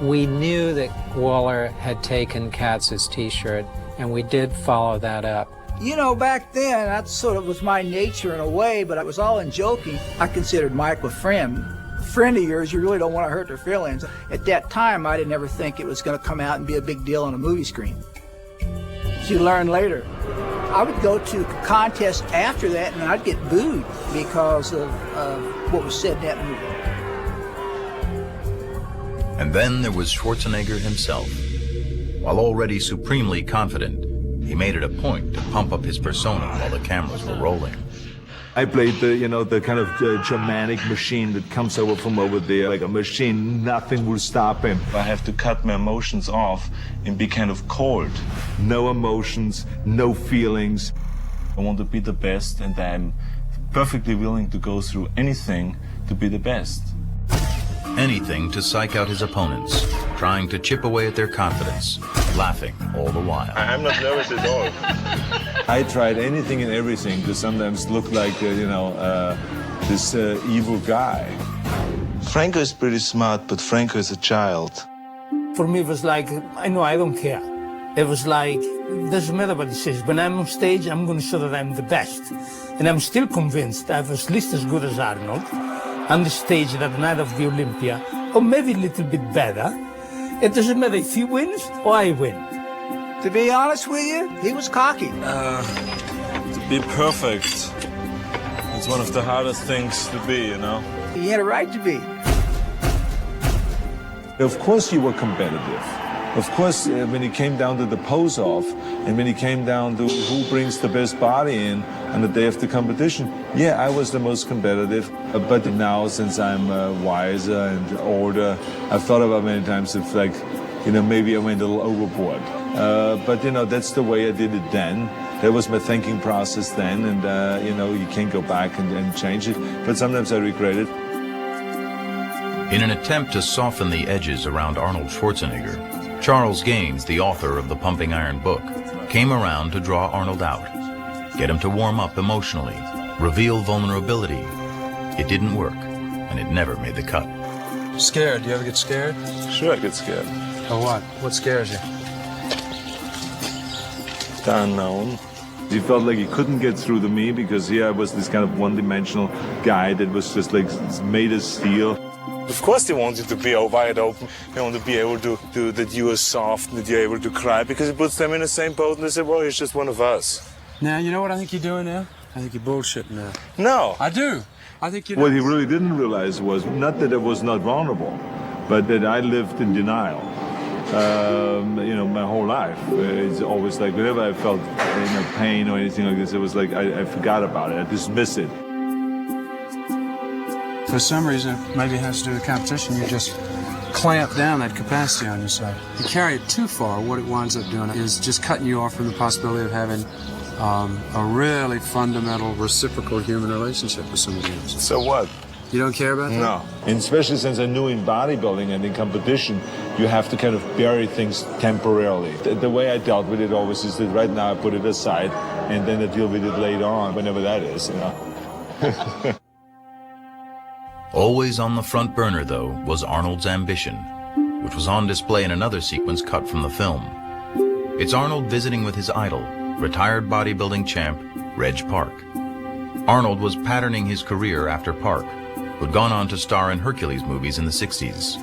We knew that Waller had taken Katz's T-shirt, and we did follow that up. You know, back then, that sort of was my nature in a way, but I was all in joking. I considered Mike a friend. A friend of yours, you really don't want to hurt their feelings. At that time, I didn't ever think it was going to come out and be a big deal on a movie screen. You learn later. I would go to contests after that and I'd get booed because of what was said in that movie. And then there was Schwarzenegger himself. While already supremely confident, he made it a point to pump up his persona while the cameras were rolling. I played the kind of Germanic machine that comes over from over there, like a machine, nothing will stop him. I have to cut my emotions off and be kind of cold. No emotions, no feelings. I want to be the best, and I'm perfectly willing to go through anything to be the best. Anything to psych out his opponents, trying to chip away at their confidence, laughing all the while. I'm not nervous at all. I tried anything and everything to sometimes look like, this evil guy. Franco is pretty smart, but Franco is a child. For me, it was like, I don't care. It was like, it doesn't matter what he says. When I'm on stage, I'm going to show that I'm the best. And I'm still convinced I was at least as good as Arnold on the stage that night of the Olympia, or maybe a little bit better. It doesn't matter if he wins or I win. To be honest with you, he was cocky. To be perfect, it's one of the hardest things to be, you know? He had a right to be. Of course you were competitive. Of course, when it came down to the pose-off, and when it came down to who brings the best body in on the day of the competition, yeah, I was the most competitive. But now, since I'm wiser and older, I've thought about many times if, like, you know, maybe I went a little overboard. But, you know, that's the way I did it then. That was my thinking process then, and, you know, you can't go back and change it. But sometimes I regret it. In an attempt to soften the edges around Arnold Schwarzenegger, Charles Gaines, the author of the Pumping Iron book, came around to draw Arnold out, get him to warm up emotionally, reveal vulnerability. It didn't work, and it never made the cut. Scared? Do you ever get scared? Sure, I get scared. Of what? What scares you? The unknown. He felt like he couldn't get through to me because here I was this kind of one-dimensional guy that was just like made of steel. Of course they want you to be wide open. They want to be able to do that you are soft, that you're able to cry, because it puts them in the same boat and they say, well, he's just one of us. Now, you know what I think you're doing now? I think you're bullshitting now. No. I do. I think you're... What he really didn't realize was not that I was not vulnerable, but that I lived in denial. You know, my whole life. It's always like whenever I felt pain or anything like this, it was like I forgot about it. I dismissed it. For some reason, maybe it has to do with competition, you just clamp down that capacity on yourself. You carry it too far, what it winds up doing is just cutting you off from the possibility of having a really fundamental reciprocal human relationship with somebody else. So what? You don't care about that? No. And especially since I knew in bodybuilding and in competition, you have to kind of bury things temporarily. The way I dealt with it always is that right now I put it aside and then I deal with it later on, whenever that is, you know. Always on the front burner, though, was Arnold's ambition, which was on display in another sequence cut from the film. It's Arnold visiting with his idol, retired bodybuilding champ, Reg Park. Arnold was patterning his career after Park, who'd gone on to star in Hercules movies in the 60s.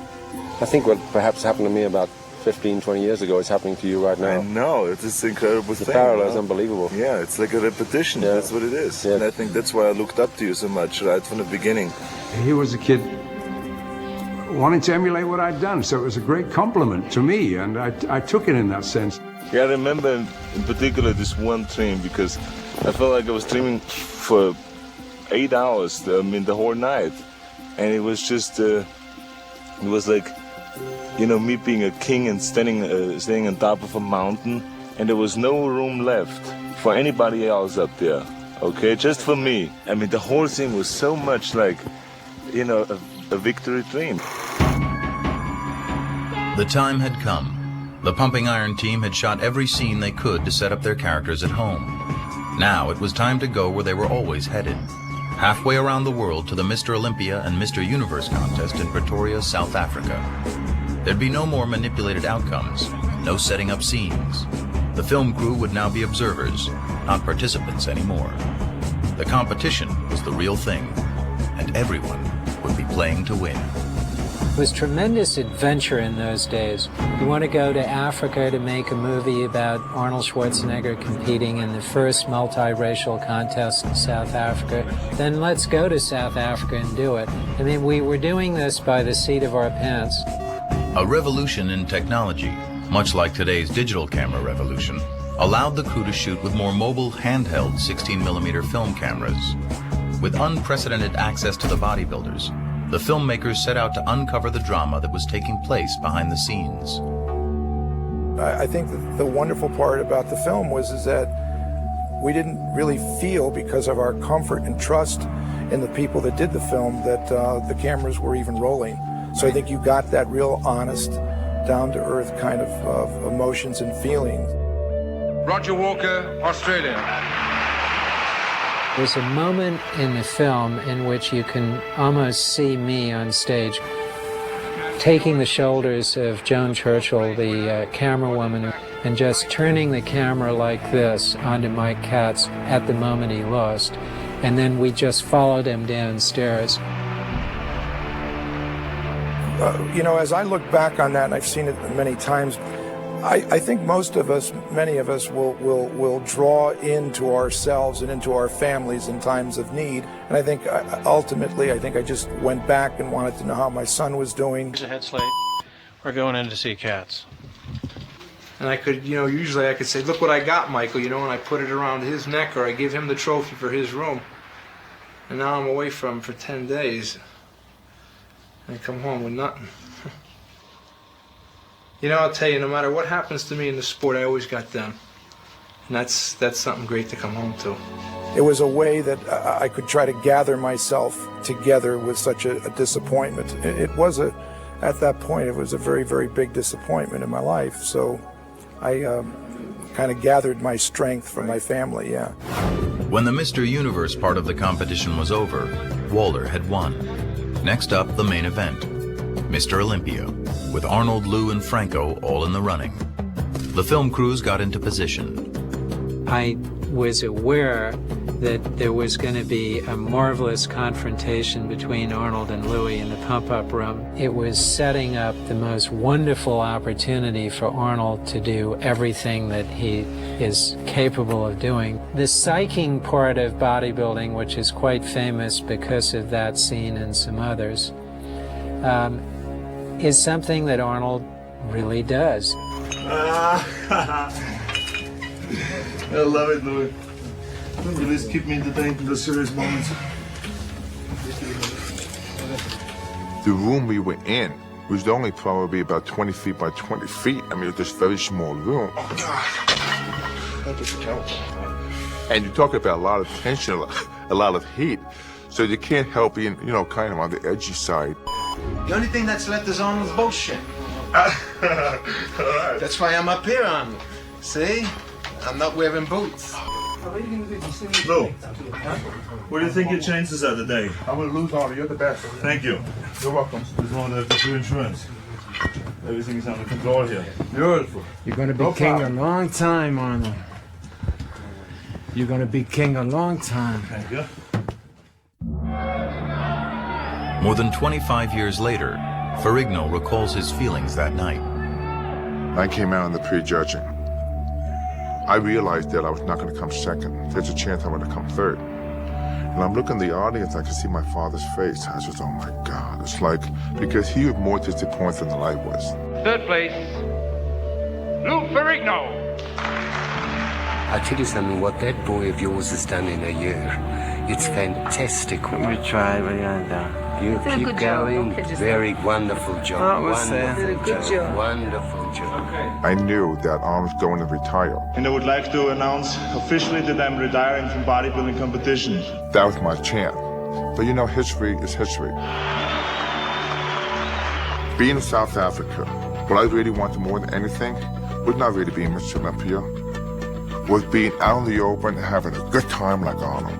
I think what perhaps happened to me about 15, 20 years ago is happening to you right now. I know, it's this incredible thing. The parallel is unbelievable. Yeah, it's like a repetition, yeah. That's what it is. Yeah. And I think that's why I looked up to you so much right from the beginning. He was a kid wanting to emulate what I'd done, so it was a great compliment to me, and I took it in that sense. Yeah, I remember in particular this one dream, because I felt like I was dreaming for 8 hours, the whole night. And it was just, it was like, you know, me being a king and standing on top of a mountain, and there was no room left for anybody else up there, okay, just for me. I mean, the whole thing was so much like, you know, a victory dream. The time had come. The Pumping Iron team had shot every scene they could to set up their characters at home. Now it was time to go where they were always headed, halfway around the world to the Mr. Olympia and Mr. Universe contest in Pretoria, South Africa. There'd be no more manipulated outcomes, no setting up scenes. The film crew would now be observers, not participants anymore. The competition was the real thing, and everyone would be playing to win. It was tremendous adventure in those days. You want to go to Africa to make a movie about Arnold Schwarzenegger competing in the first multiracial contest in South Africa, then let's go to South Africa and do it. I mean, we were doing this by the seat of our pants. A revolution in technology, much like today's digital camera revolution, allowed the crew to shoot with more mobile, handheld 16mm film cameras. With unprecedented access to the bodybuilders, the filmmakers set out to uncover the drama that was taking place behind the scenes. I think that the wonderful part about the film was that we didn't really feel, because of our comfort and trust in the people that did the film, that the cameras were even rolling. So I think you got that real honest, down-to-earth kind of emotions and feelings. Roger Walker, Australia. There's a moment in the film in which you can almost see me on stage taking the shoulders of Joan Churchill, the camera woman, and just turning the camera like this onto Mike Katz at the moment he lost. And then we just followed him downstairs. You know, as I look back on that, and I've seen it many times, I think most of us, many of us, will draw into ourselves and into our families in times of need. And I think ultimately, I just went back and wanted to know how my son was doing. Head Slate. We're going in to see Cats. And I could, usually I could say, look what I got, Michael, and I put it around his neck, or I give him the trophy for his room. And now I'm away from him for 10 days. And I come home with nothing. I'll tell you, no matter what happens to me in the sport, I always got them. And that's something great to come home to. It was a way that I could try to gather myself together with such a disappointment. At that point, it was a very, very big disappointment in my life. So I kind of gathered my strength from my family, yeah. When the Mr. Universe part of the competition was over, Walter had won. Next up, the main event, Mr. Olympia, with Arnold, Lou, and Franco all in the running. The film crews got into position. I was aware that there was going to be a marvelous confrontation between Arnold and Louis in the pump-up room. It was setting up the most wonderful opportunity for Arnold to do everything that he is capable of doing. The psyching part of bodybuilding, which is quite famous because of that scene and some others, is something that Arnold really does. I love it, Louis. You just keep me entertained in the serious moments. The room we were in was only probably about 20 feet by 20 feet. I mean, it was this very small room. And you talk about a lot of tension, a lot of heat. So you can't help being, kind of on the edgy side. The only thing that's left is Arnold's bullshit. That's why I'm up here, Arnold. See? I'm not wearing boots. Lou, what do you think your chances are today? I'm going to lose, Arnold. You're the best. Thank you. You're welcome. Just wanted to do insurance. Everything is under control here. Beautiful. You're going to be king a long time, Arnold. You're going to be king a long time. Thank you. More than 25 years later, Ferrigno recalls his feelings that night. I came out in the prejudging. I realized that I was not going to come second. There's a chance I'm going to come third. And I'm looking at the audience, I can see my father's face. I was just, oh my God. It's like, because he was more disappointed than I was. Third place, Lou Ferrigno. I'll tell you something, what that boy of yours has done in a year, it's fantastic. We try, but you keep going. Very wonderful job. Good job. Wonderful job. I knew that Arnold was going to retire. And I would like to announce officially that I'm retiring from bodybuilding competition. That was my chance. But history is history. Being in South Africa, what I really wanted more than anything was not really being Mr. Olympia, was being out in the open and having a good time like Arnold.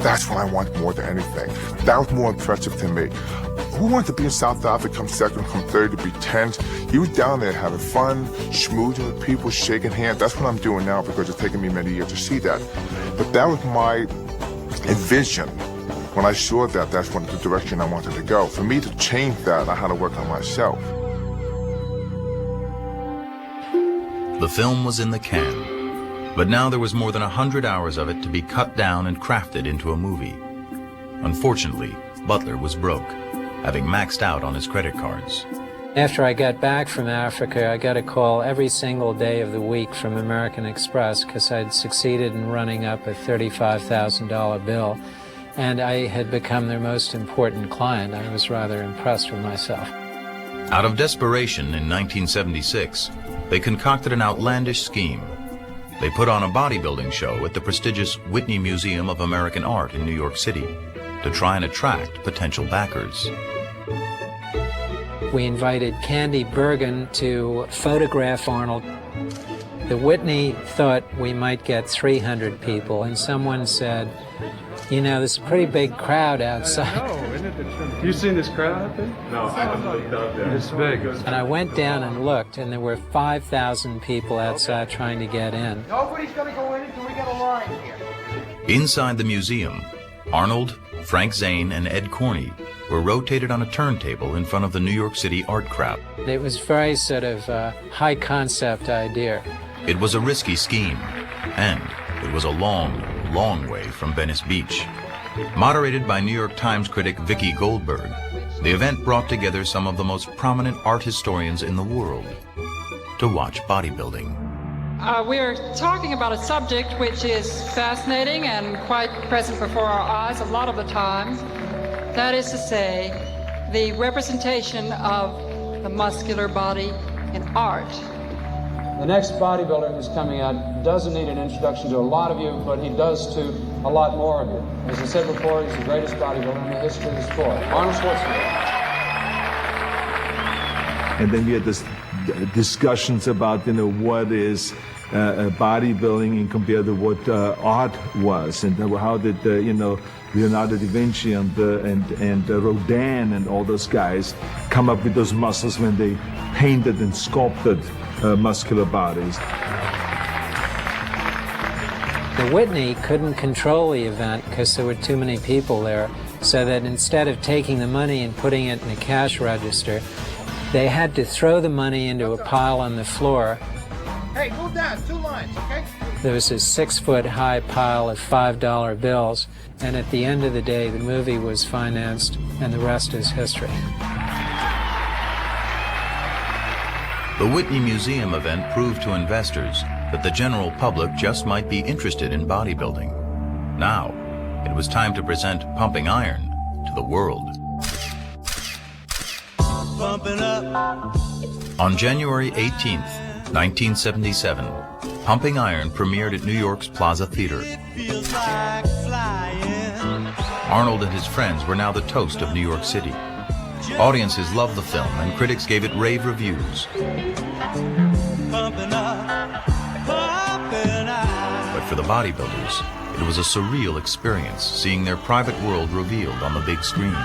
That's what I want more than anything. That was more impressive to me. Who wants to be in South Africa, come second, come third, to be tense? He was down there having fun, schmoozing with people, shaking hands. That's what I'm doing now because it's taken me many years to see that. But that was my vision. When I saw that, that's the direction I wanted to go. For me to change that, I had to work on myself. The film was in the can. But now there was more than 100 hours of it to be cut down and crafted into a movie. Unfortunately, Butler was broke, having maxed out on his credit cards. After I got back from Africa, I got a call every single day of the week from American Express because I'd succeeded in running up a $35,000 bill, and I had become their most important client. I was rather impressed with myself. Out of desperation in 1976, they concocted an outlandish scheme. They put on a bodybuilding show at the prestigious Whitney Museum of American Art in New York City to try and attract potential backers. We invited Candy Bergen to photograph Arnold. The Whitney thought we might get 300 people, and someone said, there's a pretty big crowd outside. I know, isn't it? You seen this crowd out there? No, I haven't looked out there. It's big. And I went down and looked, and there were 5,000 people outside trying to get in. Nobody's gonna go in until we get a line here. Inside the museum, Arnold, Frank Zane, and Ed Corney were rotated on a turntable in front of the New York City art crowd. It was very sort of a high concept idea. It was a risky scheme, and it was a long, long way from Venice Beach. Moderated by New York Times critic Vicki Goldberg, the event brought together some of the most prominent art historians in the world to watch bodybuilding. We're talking about a subject which is fascinating and quite present before our eyes a lot of the time. That is to say, the representation of the muscular body in art. The next bodybuilder who's coming out doesn't need an introduction to a lot of you, but he does to a lot more of you. As I said before, he's the greatest bodybuilder in the history of the sport, Arnold Schwarzenegger. And then we had this discussions about, what is bodybuilding and compared to what art was, and how did Leonardo da Vinci and Rodin and all those guys come up with those muscles when they painted and sculpted muscular bodies. The Whitney couldn't control the event because there were too many people there, so that instead of taking the money and putting it in a cash register, they had to throw the money into a pile on the floor. Hey, move down, 2 lines, okay? There was a 6-foot-high pile of $5 bills, and at the end of the day, the movie was financed, and the rest is history. The Whitney Museum event proved to investors that the general public just might be interested in bodybuilding. Now, it was time to present Pumping Iron to the world. On January 18th, 1977, Pumping Iron premiered at New York's Plaza Theater. Arnold and his friends were now the toast of New York City. Audiences loved the film and critics gave it rave reviews. But for the bodybuilders, it was a surreal experience seeing their private world revealed on the big screen.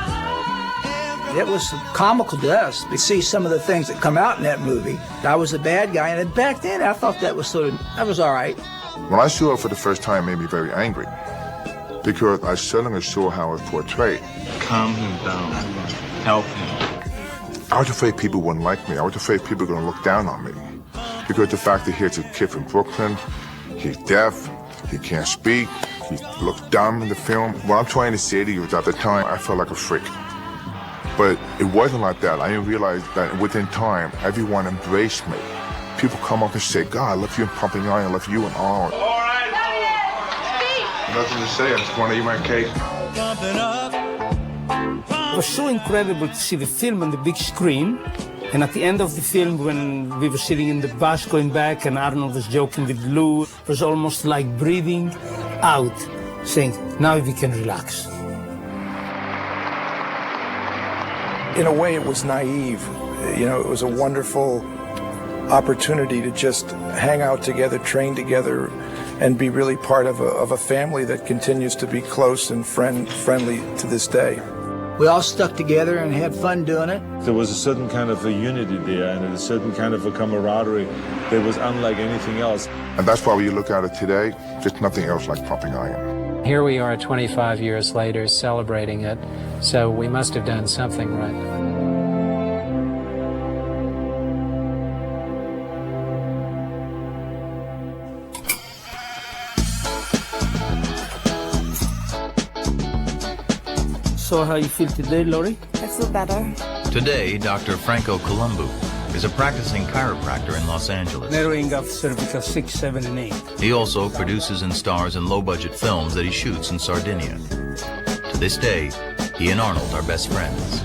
It was comical to us to see some of the things that come out in that movie. I was a bad guy, and back then I thought that was all right. When I saw it for the first time, it made me very angry because I suddenly saw how it was portrayed. Calm him down. Help him. I was afraid people wouldn't like me. I was afraid people were going to look down on me because the fact that here's a kid from Brooklyn, he's deaf, he can't speak, he looks dumb in the film. What I'm trying to say to you is at the time, I felt like a freak. But it wasn't like that. I didn't realize that within time, everyone embraced me. People come up and say, God, I love you in Pumping Iron, I love you in Arnold. All right. Nothing to say, I just want to eat my cake. It was so incredible to see the film on the big screen. And at the end of the film, when we were sitting in the bus going back and Arnold was joking with Lou, it was almost like breathing out, saying, now we can relax. In a way, it was naive. It was a wonderful opportunity to just hang out together, train together, and be really part of a family that continues to be close and friendly to this day. We all stuck together and had fun doing it. There was a certain kind of a unity there and a certain kind of a camaraderie that was unlike anything else. And that's why when you look at it today, there's nothing else like Pumping Iron. Here we are 25 years later celebrating it, so we must have done something right. So how you feel today, Laurie? I feel better. Today, Dr. Franco Colombo is a practicing chiropractor in Los Angeles. Narrowing of cervical 6, 7, and 8. He also produces and stars in low-budget films that he shoots in Sardinia. To this day, he and Arnold are best friends.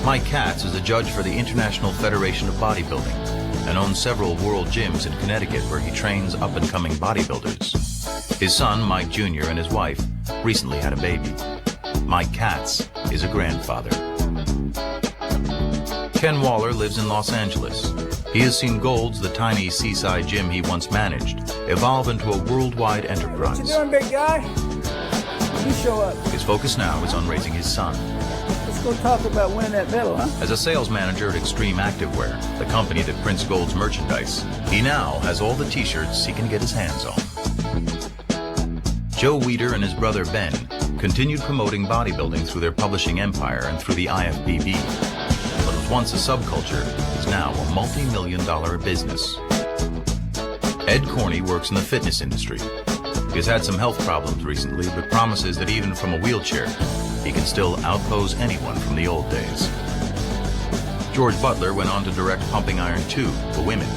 Mike Katz is a judge for the International Federation of Bodybuilding and owns several world gyms in Connecticut where he trains up-and-coming bodybuilders. His son, Mike Jr., and his wife recently had a baby. Mike Katz is a grandfather. Ken Waller lives in Los Angeles. He has seen Gold's, the tiny seaside gym he once managed, evolve into a worldwide enterprise. What you doing, big guy? You show up. His focus now is on raising his son. Let's go talk about winning that medal, huh? As a sales manager at Extreme Activewear, the company that prints Gold's merchandise, he now has all the t-shirts he can get his hands on. Joe Weider and his brother Ben continued promoting bodybuilding through their publishing empire and through the IFBB. What was once a subculture is now a multi-million-dollar business. Ed Corney works in the fitness industry. He's had some health problems recently, but promises that even from a wheelchair, he can still outpose anyone from the old days. George Butler went on to direct Pumping Iron 2 for women.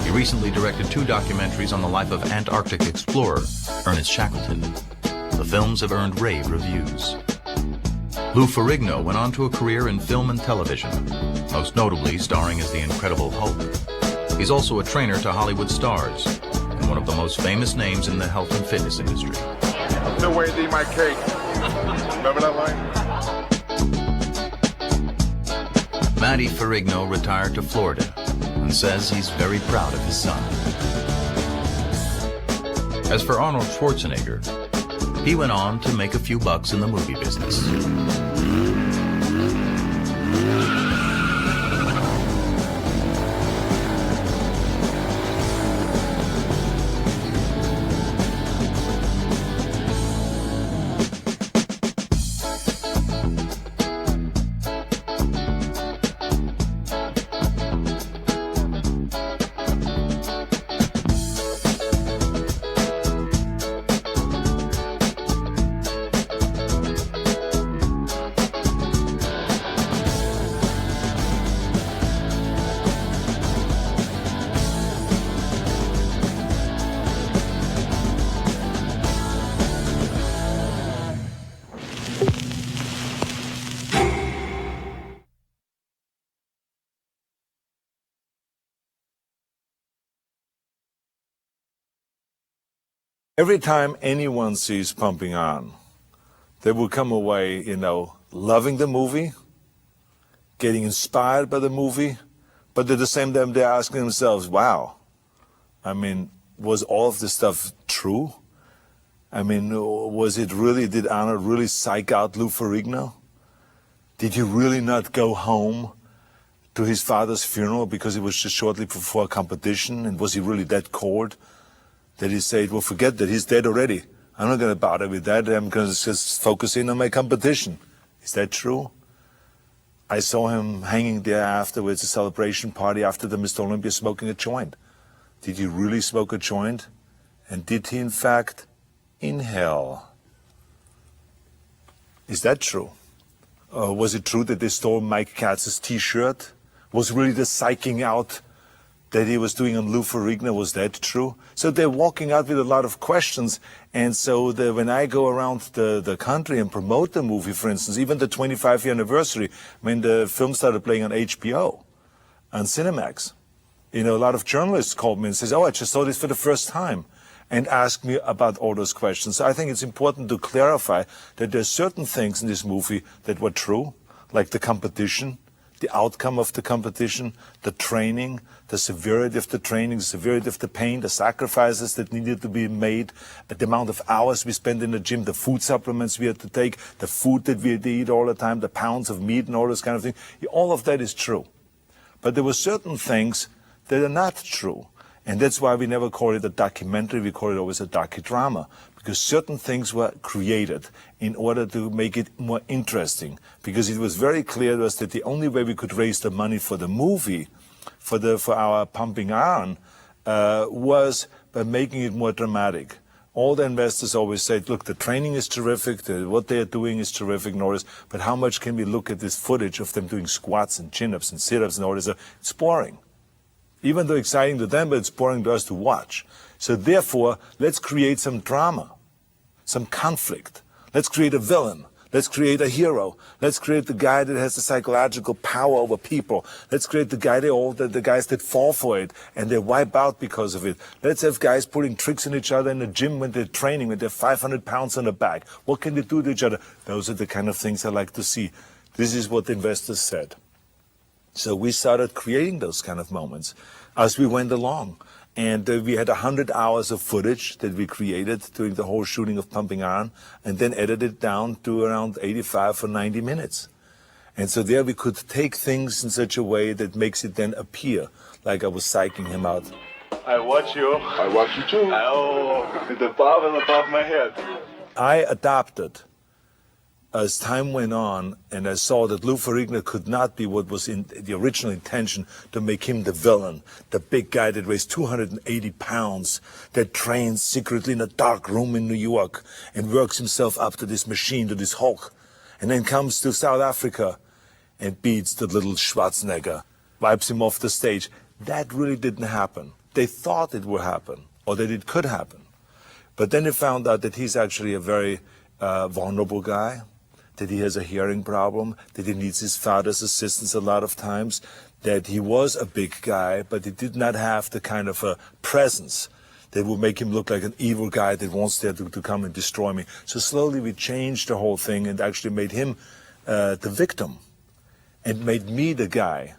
He recently directed 2 documentaries on the life of Antarctic explorer Ernest Shackleton. The films have earned rave reviews. Lou Ferrigno went on to a career in film and television, most notably starring as the Incredible Hulk. He's also a trainer to Hollywood stars and one of the most famous names in the health and fitness industry. No way to eat my cake. Remember that line? Matty Ferrigno retired to Florida and says he's very proud of his son. As for Arnold Schwarzenegger, he went on to make a few bucks in the movie business. Every time anyone sees Pumping Iron, they will come away, loving the movie, getting inspired by the movie, but at the same time they're asking themselves, wow, was all of this stuff true? Did Arnold really psych out Lou Ferrigno? Did he really not go home to his father's funeral because it was just shortly before a competition? And was he really that cold that he said, well, forget that, he's dead already. I'm not going to bother with that. I'm going to just focus in on my competition. Is that true? I saw him hanging there afterwards, a celebration party after the Mr. Olympia, smoking a joint. Did he really smoke a joint? And did he, in fact, inhale? Is that true? Was it true that they stole Mike Katz's T-shirt? Was really the psyching out that he was doing on Lou Ferrigno, was that true? So they're walking out with a lot of questions. And so when I go around the country and promote the movie, for instance, even the 25th anniversary, when the film started playing on HBO, on Cinemax, a lot of journalists called me and says, oh, I just saw this for the first time, and asked me about all those questions. So I think it's important to clarify that there's certain things in this movie that were true, like the competition, the outcome of the competition, the training, the severity of the training, the severity of the pain, the sacrifices that needed to be made, the amount of hours we spent in the gym, the food supplements we had to take, the food that we had to eat all the time, the pounds of meat and all this kind of thing. All of that is true. But there were certain things that are not true. And that's why we never call it a documentary, we call it always a docudrama, because certain things were created in order to make it more interesting, because it was very clear to us that the only way we could raise the money for the movie, for our Pumping Iron, was by making it more dramatic. All the investors always say, look, the training is terrific, what they are doing is terrific and all this, but how much can we look at this footage of them doing squats and chin-ups and sit-ups and all this? It's boring. Even though exciting to them, but it's boring to us to watch. So therefore, let's create some drama, some conflict. Let's create a villain. Let's create a hero. Let's create the guy that has the psychological power over people. Let's create the guy the guys that fall for it and they wipe out because of it. Let's have guys putting tricks on each other in the gym when they're training, when they're 500 pounds on the back. What can they do to each other? Those are the kind of things I like to see. This is what the investors said. So we started creating those kind of moments as we went along. And we had 100 hours of footage that we created during the whole shooting of Pumping Iron, and then edited it down to around 85 or 90 minutes. And so there we could take things in such a way that makes it then appear like I was psyching him out. I watch you. I watch you too. Oh, the barbell above my head. I adopted as time went on, and I saw that Lou Ferrigno could not be what was in the original intention, to make him the villain, the big guy that weighs 280 pounds, that trains secretly in a dark room in New York and works himself up to this machine, to this Hulk, and then comes to South Africa and beats the little Schwarzenegger, wipes him off the stage. That really didn't happen. They thought it would happen, or that it could happen. But then they found out that he's actually a very vulnerable guy, that he has a hearing problem, that he needs his father's assistance a lot of times, that he was a big guy, but he did not have the kind of a presence that would make him look like an evil guy that wants to come and destroy me. So slowly we changed the whole thing and actually made him the victim, and made me the guy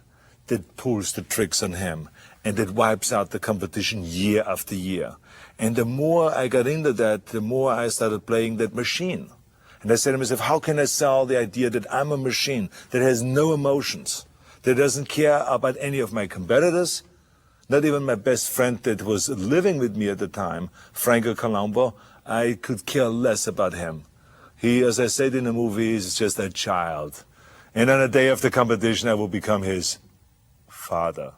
that pulls the tricks on him and that wipes out the competition year after year. And the more I got into that, the more I started playing that machine. And I said to myself, how can I sell the idea that I'm a machine that has no emotions, that doesn't care about any of my competitors, not even my best friend that was living with me at the time, Franco Colombo. I could care less about him. He, as I said in the movie, is just a child. And on the day of the competition, I will become his father.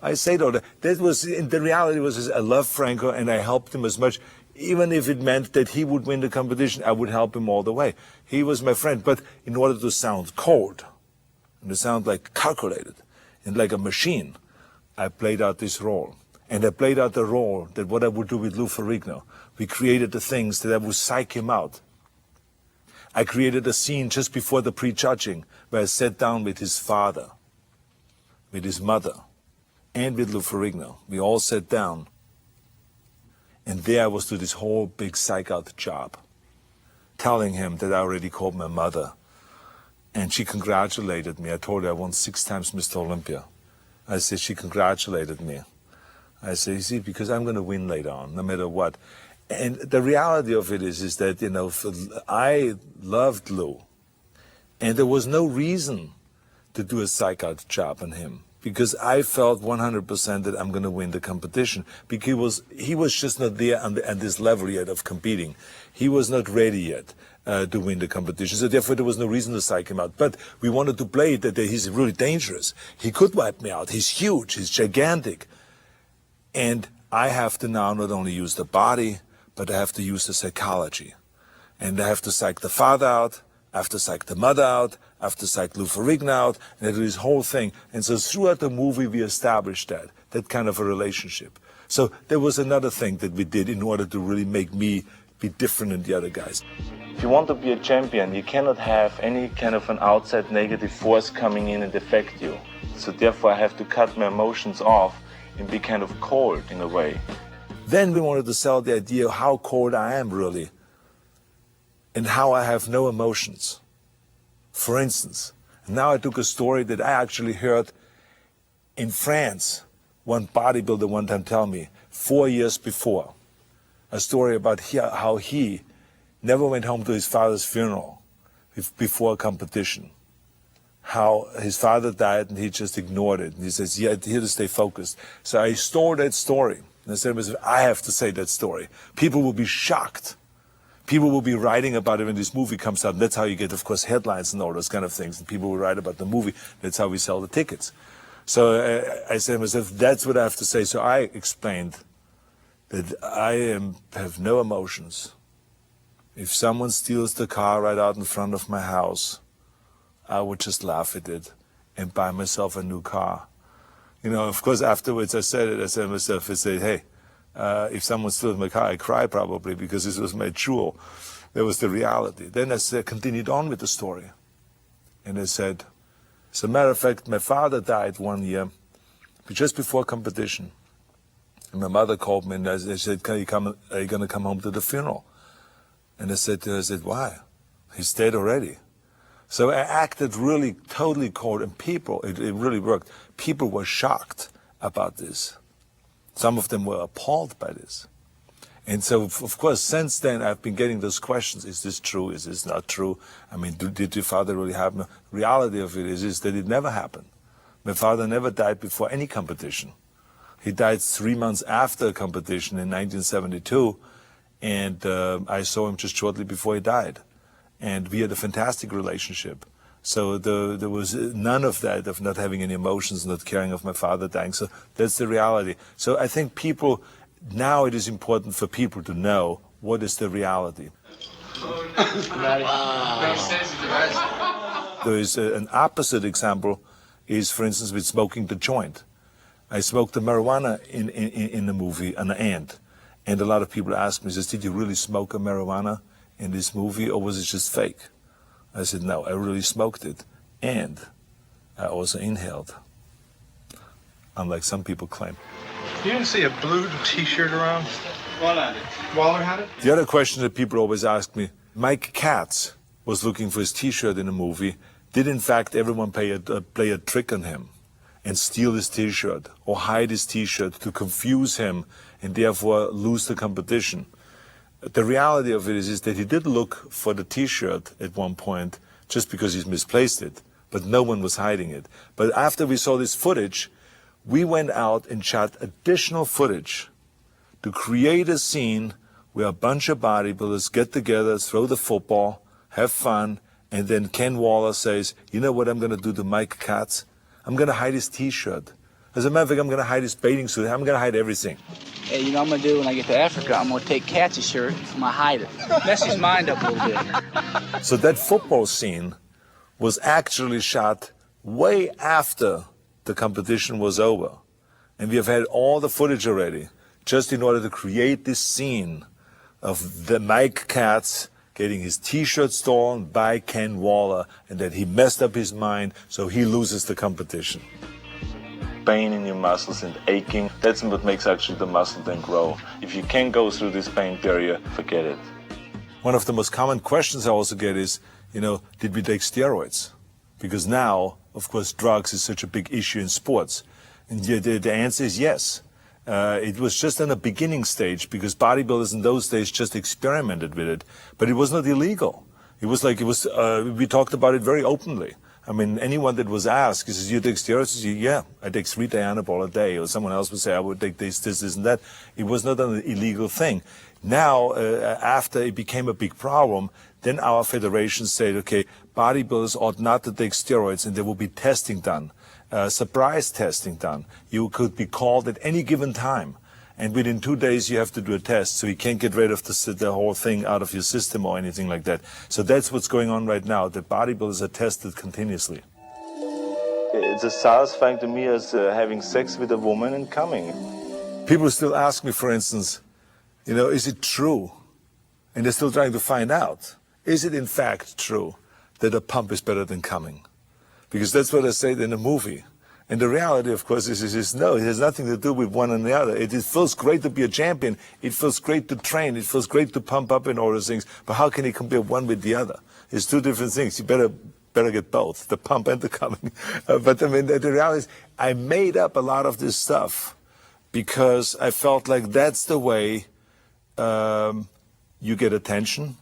I say though, that was, in the reality was, I love Franco and I helped him as much. Even if it meant that he would win the competition, I would help him all the way. He was my friend. But in order to sound cold, and to sound like calculated, and like a machine, I played out this role. And I played out the role that what I would do with Lou Ferrigno. We created the things that I would psych him out. I created a scene just before the prejudging where I sat down with his father, with his mother, and with Lou Ferrigno. We all sat down. And there I was to this whole big psych-out job, telling him that I already called my mother. And she congratulated me. I told her I won 6 times Mr. Olympia. I said, she congratulated me. I said, you see, because I'm going to win later on, no matter what. And the reality of it is that, you know, I loved Lou. And there was no reason to do a psych-out job on him, because I felt 100% that I'm going to win the competition, because he was just not there on this level yet of competing. He was not ready yet to win the competition, so therefore there was no reason to psych him out. But we wanted to play it that he's really dangerous. He could wipe me out. He's huge. He's gigantic. And I have to now not only use the body, but I have to use the psychology. And I have to psych the father out, I have to psych the mother out, I have to psych Lou Ferrigno out, and I do this whole thing. And so throughout the movie we established that kind of a relationship. So there was another thing that we did in order to really make me be different than the other guys. If you want to be a champion, you cannot have any kind of an outside negative force coming in and affect you. So therefore I have to cut my emotions off and be kind of cold in a way. Then we wanted to sell the idea of how cold I am really, and how I have no emotions. For instance, now I took a story that I actually heard in France, one bodybuilder one time tell me, 4 years before, a story about how he never went home to his father's funeral before a competition. How his father died and he just ignored it. And he says, yeah, here to stay focused. So I stole that story. And I said to myself, I have to say that story. People will be shocked. People will be writing about it when this movie comes out. And that's how you get, of course, headlines and all those kind of things. And people will write about the movie. That's how we sell the tickets. So I said to myself, that's what I have to say. So I explained that I have no emotions. If someone steals the car right out in front of my house, I would just laugh at it and buy myself a new car. You know, of course, afterwards I said to myself, I said, hey, if someone steals my car, I cry probably because this was my jewel. That was the reality. Then I continued on with the story. And I said, as a matter of fact, my father died one year, just before competition. And my mother called me and I said, are you going to come home to the funeral? And I said to her, why? He's dead already. So I acted really totally cold, and people, it really worked. People were shocked about this. Some of them were appalled by this. And so, of course, since then, I've been getting those questions. Is this true? Is this not true? I mean, did your father really happen? The reality of it is that it never happened. My father never died before any competition. He died 3 months after a competition in 1972, and I saw him just shortly before he died. And we had a fantastic relationship. So there was none of that, of not having any emotions, not caring of my father dying. So that's the reality. So I think people, now it is important for people to know what is the reality. There is an opposite example is, for instance, with smoking the joint. I smoked the marijuana in the movie, an ant. And a lot of people ask me, did you really smoke a marijuana in this movie, or was it just fake? I said, no, I really smoked it. And I also inhaled, unlike some people claim. You didn't see a blue T-shirt around? Waller had it? The other question that people always ask me, Mike Katz was looking for his T-shirt in a movie. Did in fact everyone play a trick on him and steal his T-shirt or hide his T-shirt to confuse him and therefore lose the competition? The reality of it is that he did look for the T-shirt at one point just because he's misplaced it, but no one was hiding it. But after we saw this footage, we went out and shot additional footage to create a scene where a bunch of bodybuilders get together, throw the football, have fun, and then Ken Waller says, you know what I'm going to do to Mike Katz? I'm going to hide his T-shirt. As a matter of fact, I'm going to hide his bathing suit. I'm going to hide everything. Hey, you know what I'm going to do when I get to Africa? I'm going to take Katz's shirt, I'm going to hide it. Mess his mind up a little bit. So that football scene was actually shot way after the competition was over. And we have had all the footage already, just in order to create this scene of the Mike Katz getting his T-shirt stolen by Ken Waller, and that he messed up his mind, so he loses the competition. Pain in your muscles and aching, that's what makes actually the muscle then grow. If you can't go through this pain barrier, forget it. One of the most common questions I also get is, did we take steroids? Because now, of course, drugs is such a big issue in sports. And the answer is yes. It was just in a beginning stage because bodybuilders in those days just experimented with it, but it was not illegal. We talked about it very openly. I mean, anyone that was asked, he says, you take steroids? Yeah, I take 3 Dianabol a day. Or someone else would say, I would take this, and that. It was not an illegal thing. Now, after it became a big problem, then our federation said, okay, bodybuilders ought not to take steroids, and there will be testing done, surprise testing done. You could be called at any given time. And within 2 days, you have to do a test, so you can't get rid of the whole thing out of your system or anything like that. So that's what's going on right now. The bodybuilders are tested continuously. It's as satisfying to me as having sex with a woman and coming. People still ask me, for instance, is it true? And they're still trying to find out. Is it in fact true that a pump is better than coming? Because that's what I said in the movie. And the reality, of course, is no, it has nothing to do with one and the other. It feels great to be a champion. It feels great to train. It feels great to pump up and all those things. But how can you compare one with the other? It's 2 different things. You better get both, the pump and the coming. But I mean, the reality is I made up a lot of this stuff because I felt like that's the way you get attention.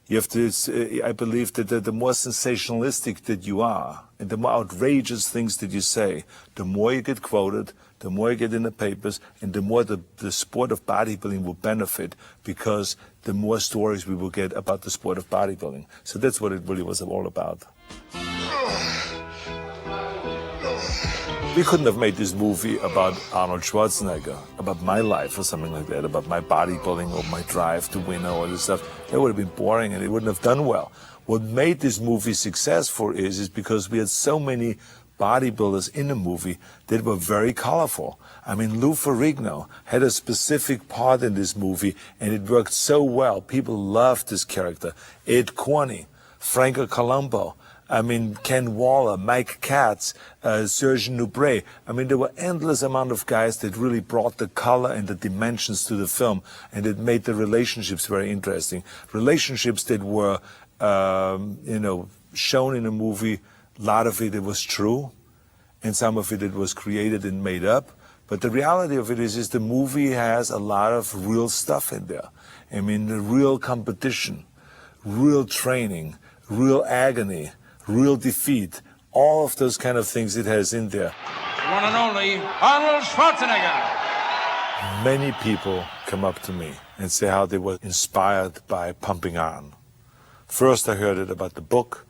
You have to, I believe that the more sensationalistic that you are, and the more outrageous things that you say, the more you get quoted, the more you get in the papers, and the more the sport of bodybuilding will benefit, because the more stories we will get about the sport of bodybuilding. So that's what it really was all about. We couldn't have made this movie about Arnold Schwarzenegger, about my life or something like that, about my bodybuilding or my drive to win or all this stuff. That would have been boring and it wouldn't have done well. What made this movie successful is because we had so many bodybuilders in the movie that were very colorful. I mean, Lou Ferrigno had a specific part in this movie and it worked so well. People loved this character. Ed Corney, Franco Colombo, I mean, Ken Waller, Mike Katz, Serge Nubret. I mean, there were endless amount of guys that really brought the color and the dimensions to the film, and it made the relationships very interesting. Relationships that were, shown in a movie. A lot of it was true, and some of it was created and made up. But the reality of it is the movie has a lot of real stuff in there. I mean, the real competition, real training, real agony, real defeat, all of those kind of things it has in there. One and only Arnold Schwarzenegger. Many people come up to me and say how they were inspired by Pumping On. First I heard it about the book,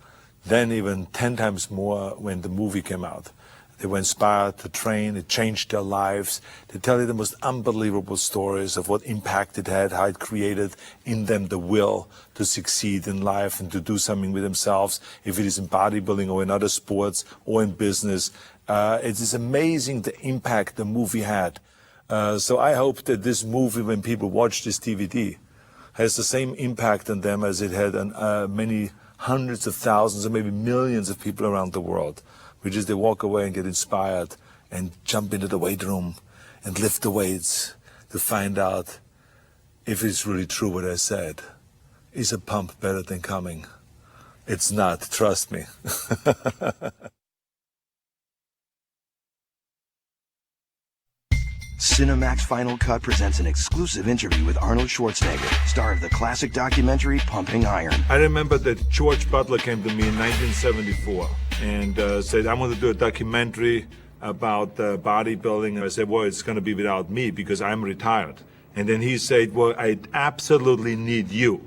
then even 10 times more when the movie came out. They were inspired to train, it changed their lives. They tell you the most unbelievable stories of what impact it had, how it created in them the will to succeed in life and to do something with themselves, if it is in bodybuilding or in other sports or in business. It is amazing the impact the movie had. So I hope that this movie, when people watch this DVD, has the same impact on them as it had on many hundreds of thousands or maybe millions of people around the world. Which is they walk away and get inspired and jump into the weight room and lift the weights to find out if it's really true what I said. Is a pump better than coming? It's not, trust me. Cinemax Final Cut presents an exclusive interview with Arnold Schwarzenegger, star of the classic documentary Pumping Iron. I remember that George Butler came to me in 1974 and said, I want to do a documentary about bodybuilding. And I said, well, it's going to be without me because I'm retired. And then he said, well, I absolutely need you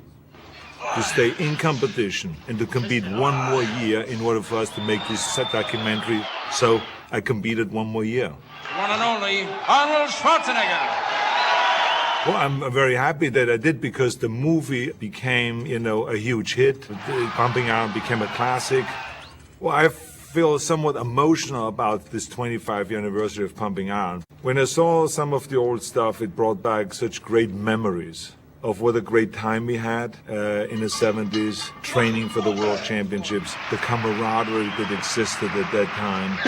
to stay in competition and to compete one more year in order for us to make this documentary. So I competed one more year. One and only Arnold Schwarzenegger. Well, I'm very happy that I did because the movie became, a huge hit. Pumping Iron became a classic. Well, I feel somewhat emotional about this 25th anniversary of Pumping Iron. When I saw some of the old stuff, it brought back such great memories of what a great time we had in the 70s, training for the World Championships, the camaraderie that existed at that time.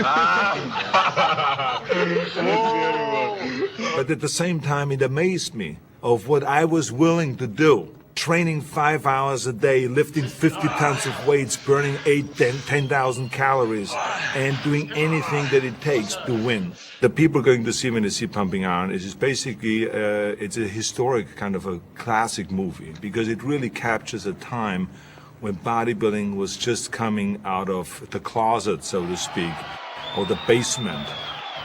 But at the same time, it amazed me of what I was willing to do. Training 5 hours a day, lifting 50 tons of weights, burning 10,000 calories, and doing anything that it takes to win. The people going to see when they see Pumping Iron is basically, it's a historic kind of a classic movie because it really captures a time when bodybuilding was just coming out of the closet, so to speak, or the basement,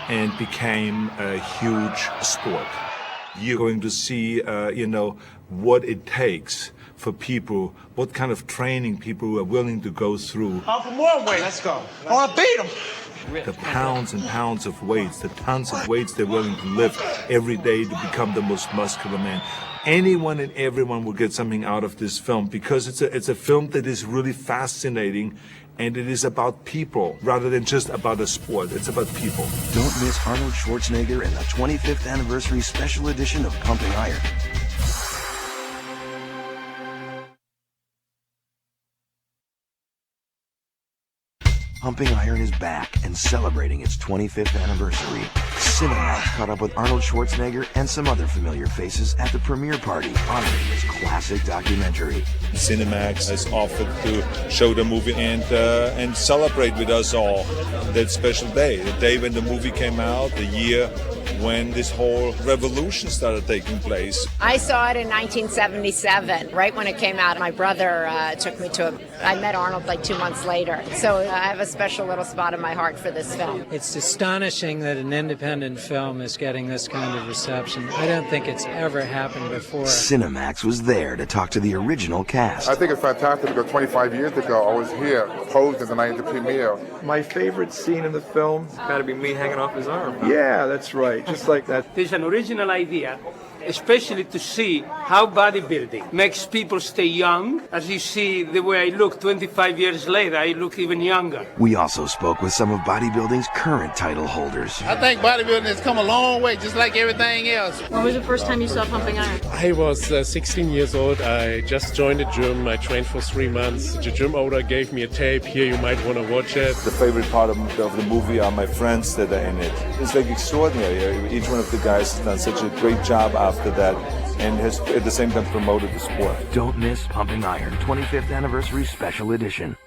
and became a huge sport. You're going to see, what it takes for people, what kind of training people are willing to go through. How for more weight? Let's go. Oh, I beat him. The pounds and pounds of weights, the tons of weights they're willing to lift every day to become the most muscular man. Anyone and everyone will get something out of this film because it's a film that is really fascinating. And it is about people rather than just about a sport. It's about people. Don't miss Arnold Schwarzenegger and the 25th anniversary special edition of Pumping Iron. Pumping Iron is back and celebrating its 25th anniversary. Cinemax caught up with Arnold Schwarzenegger and some other familiar faces at the premiere party honoring his classic documentary. Cinemax has offered to show the movie and celebrate with us all that special day, the day when the movie came out, the year when this whole revolution started taking place. I saw it in 1977, right when it came out. My brother took me to it. I met Arnold like 2 months later. So I have a special little spot in my heart for this film. It's astonishing that an independent film is getting this kind of reception. I don't think it's ever happened before. Cinemax was there to talk to the original cast. I think it's fantastic because 25 years ago I was here, posed in the night of the premiere. My favorite scene in the film got to be me hanging off his arm. Yeah, that's right. Just like that. There's an original idea, especially to see how bodybuilding makes people stay young. As you see, the way I look 25 years later, I look even younger. We also spoke with some of bodybuilding's current title holders. I think bodybuilding has come a long way, just like everything else. When was the first time you saw Pumping Iron? I was 16 years old. I just joined the gym. I trained for 3 months. The gym owner gave me a tape. Here, you might want to watch it. The favorite part of the movie are my friends that are in it. It's like extraordinary. Each one of the guys has done such a great job after that and has at the same time promoted the sport. Don't miss Pumping Iron 25th Anniversary Special Edition.